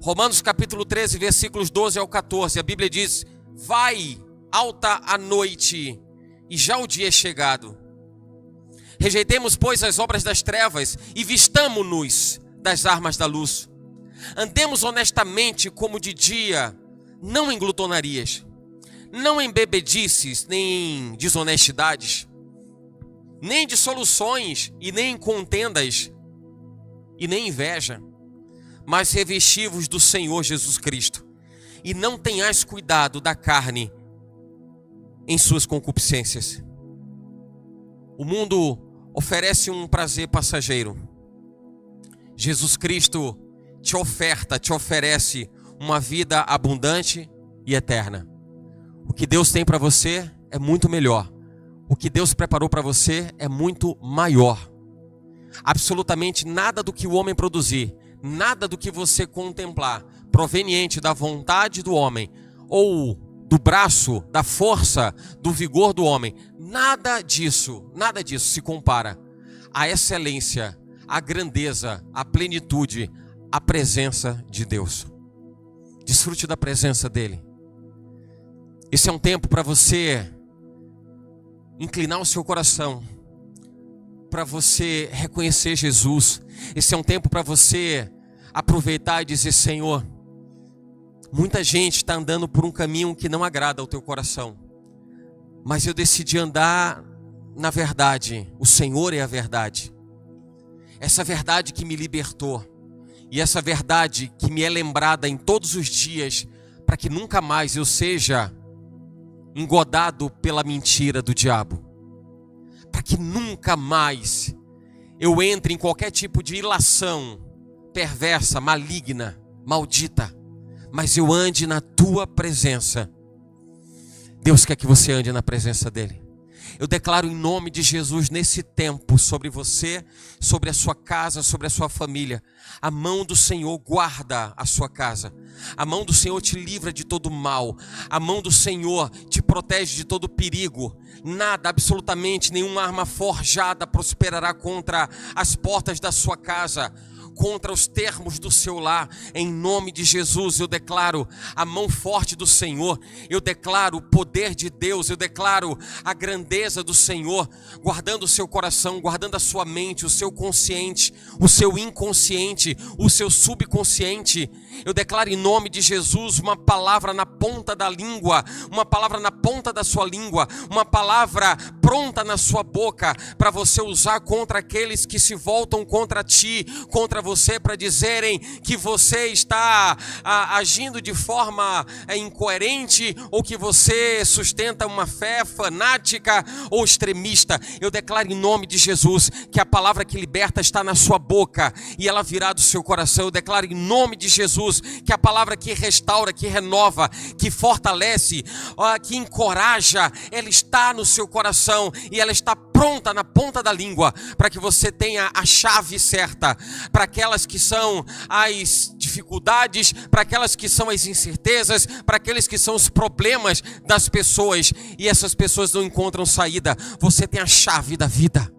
Speaker 1: Romanos capítulo 13, versículos 12 ao 14, a Bíblia diz: vai, alta a noite, e já o dia é chegado. Rejeitemos, pois, as obras das trevas e vistamo-nos das armas da luz. Andemos honestamente como de dia, não em glutonarias, não em bebedices, nem em desonestidades, nem em dissoluções e nem em contendas e nem inveja, mas revesti-vos do Senhor Jesus Cristo, e não tenhais cuidado da carne em suas concupiscências. O mundo oferece um prazer passageiro. Jesus Cristo te oferece uma vida abundante e eterna. O que Deus tem para você é muito melhor. O que Deus preparou para você é muito maior. Absolutamente nada do que o homem produzir, nada do que você contemplar, proveniente da vontade do homem, ou do braço, da força, do vigor do homem, nada disso se compara à excelência, à grandeza, à plenitude, à presença de Deus. Desfrute da presença dele. Esse é um tempo para você inclinar o seu coração, para você reconhecer Jesus. Esse é um tempo para você aproveitar e dizer: Senhor, muita gente está andando por um caminho que não agrada ao teu coração, mas eu decidi andar na verdade. O Senhor é a verdade. Essa verdade que me libertou, e essa verdade que me é lembrada em todos os dias, para que nunca mais eu seja engodado pela mentira do diabo, para que nunca mais eu entre em qualquer tipo de ilação perversa, maligna, maldita, mas eu ande na tua presença. Deus quer que você ande na presença dele. Eu declaro em nome de Jesus nesse tempo sobre você, sobre a sua casa, sobre a sua família. A mão do Senhor guarda a sua casa. A mão do Senhor te livra de todo mal. A mão do Senhor te protege de todo perigo. Nada, absolutamente nenhuma arma forjada prosperará contra as portas da sua casa, contra os termos do seu lar. Em nome de Jesus eu declaro a mão forte do Senhor, eu declaro o poder de Deus, eu declaro a grandeza do Senhor, guardando o seu coração, guardando a sua mente, o seu consciente, o seu inconsciente, o seu subconsciente. Eu declaro em nome de Jesus uma palavra na ponta da língua, uma palavra na ponta da sua língua, uma palavra pronta na sua boca, para você usar contra aqueles que se voltam contra ti, contra você, para dizerem que você está agindo de forma incoerente, ou que você sustenta uma fé fanática ou extremista. Eu declaro em nome de Jesus que a palavra que liberta está na sua boca e ela virá do seu coração. Eu declaro em nome de Jesus que a palavra que restaura, que renova, que fortalece, que encoraja, ela está no seu coração e ela está pronta na ponta da língua, para que você tenha a chave certa para aquelas que são as dificuldades, para aquelas que são as incertezas, para aqueles que são os problemas das pessoas, e essas pessoas não encontram saída. Você tem a chave da vida.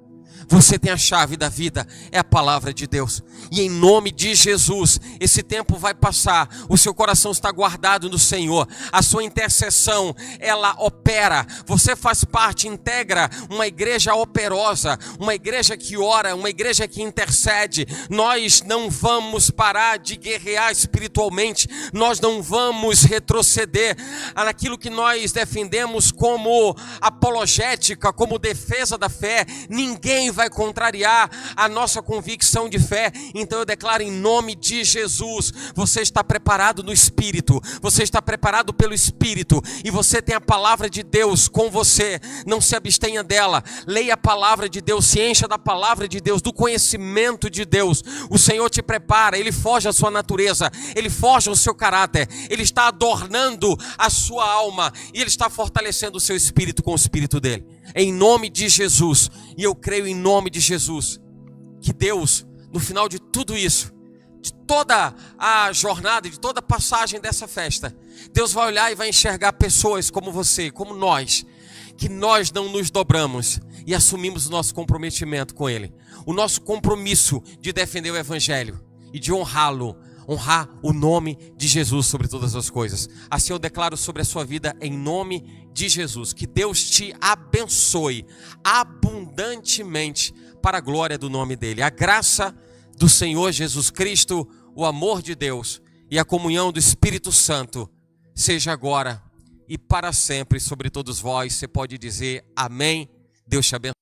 Speaker 1: Você tem a chave da vida, é a palavra de Deus. E em nome de Jesus, esse tempo vai passar. O seu coração está guardado no Senhor. A sua intercessão, ela opera. Você faz parte, integra uma igreja operosa, uma igreja que ora, uma igreja que intercede. Nós não vamos parar de guerrear espiritualmente. Nós não vamos retroceder naquilo que nós defendemos como apologética, como defesa da fé. Ninguém vai contrariar a nossa convicção de fé. Então eu declaro em nome de Jesus, você está preparado no Espírito, você está preparado pelo Espírito, e você tem a palavra de Deus com você. Não se abstenha dela, leia a palavra de Deus, se encha da palavra de Deus, do conhecimento de Deus. O Senhor te prepara, Ele forja a sua natureza, Ele forja o seu caráter, Ele está adornando a sua alma, e Ele está fortalecendo o seu espírito com o Espírito dEle. Em nome de Jesus, e eu creio em nome de Jesus, que Deus, no final de tudo isso, de toda a jornada, de toda a passagem dessa festa, Deus vai olhar e vai enxergar pessoas como você, como nós, que nós não nos dobramos e assumimos o nosso comprometimento com Ele. O nosso compromisso de defender o Evangelho e de honrá-lo, honrar o nome de Jesus sobre todas as coisas. Assim eu declaro sobre a sua vida em nome de Jesus. Que Deus te abençoe abundantemente para a glória do nome dEle. A graça do Senhor Jesus Cristo, o amor de Deus e a comunhão do Espírito Santo seja agora e para sempre sobre todos vós. Você pode dizer amém. Deus te abençoe.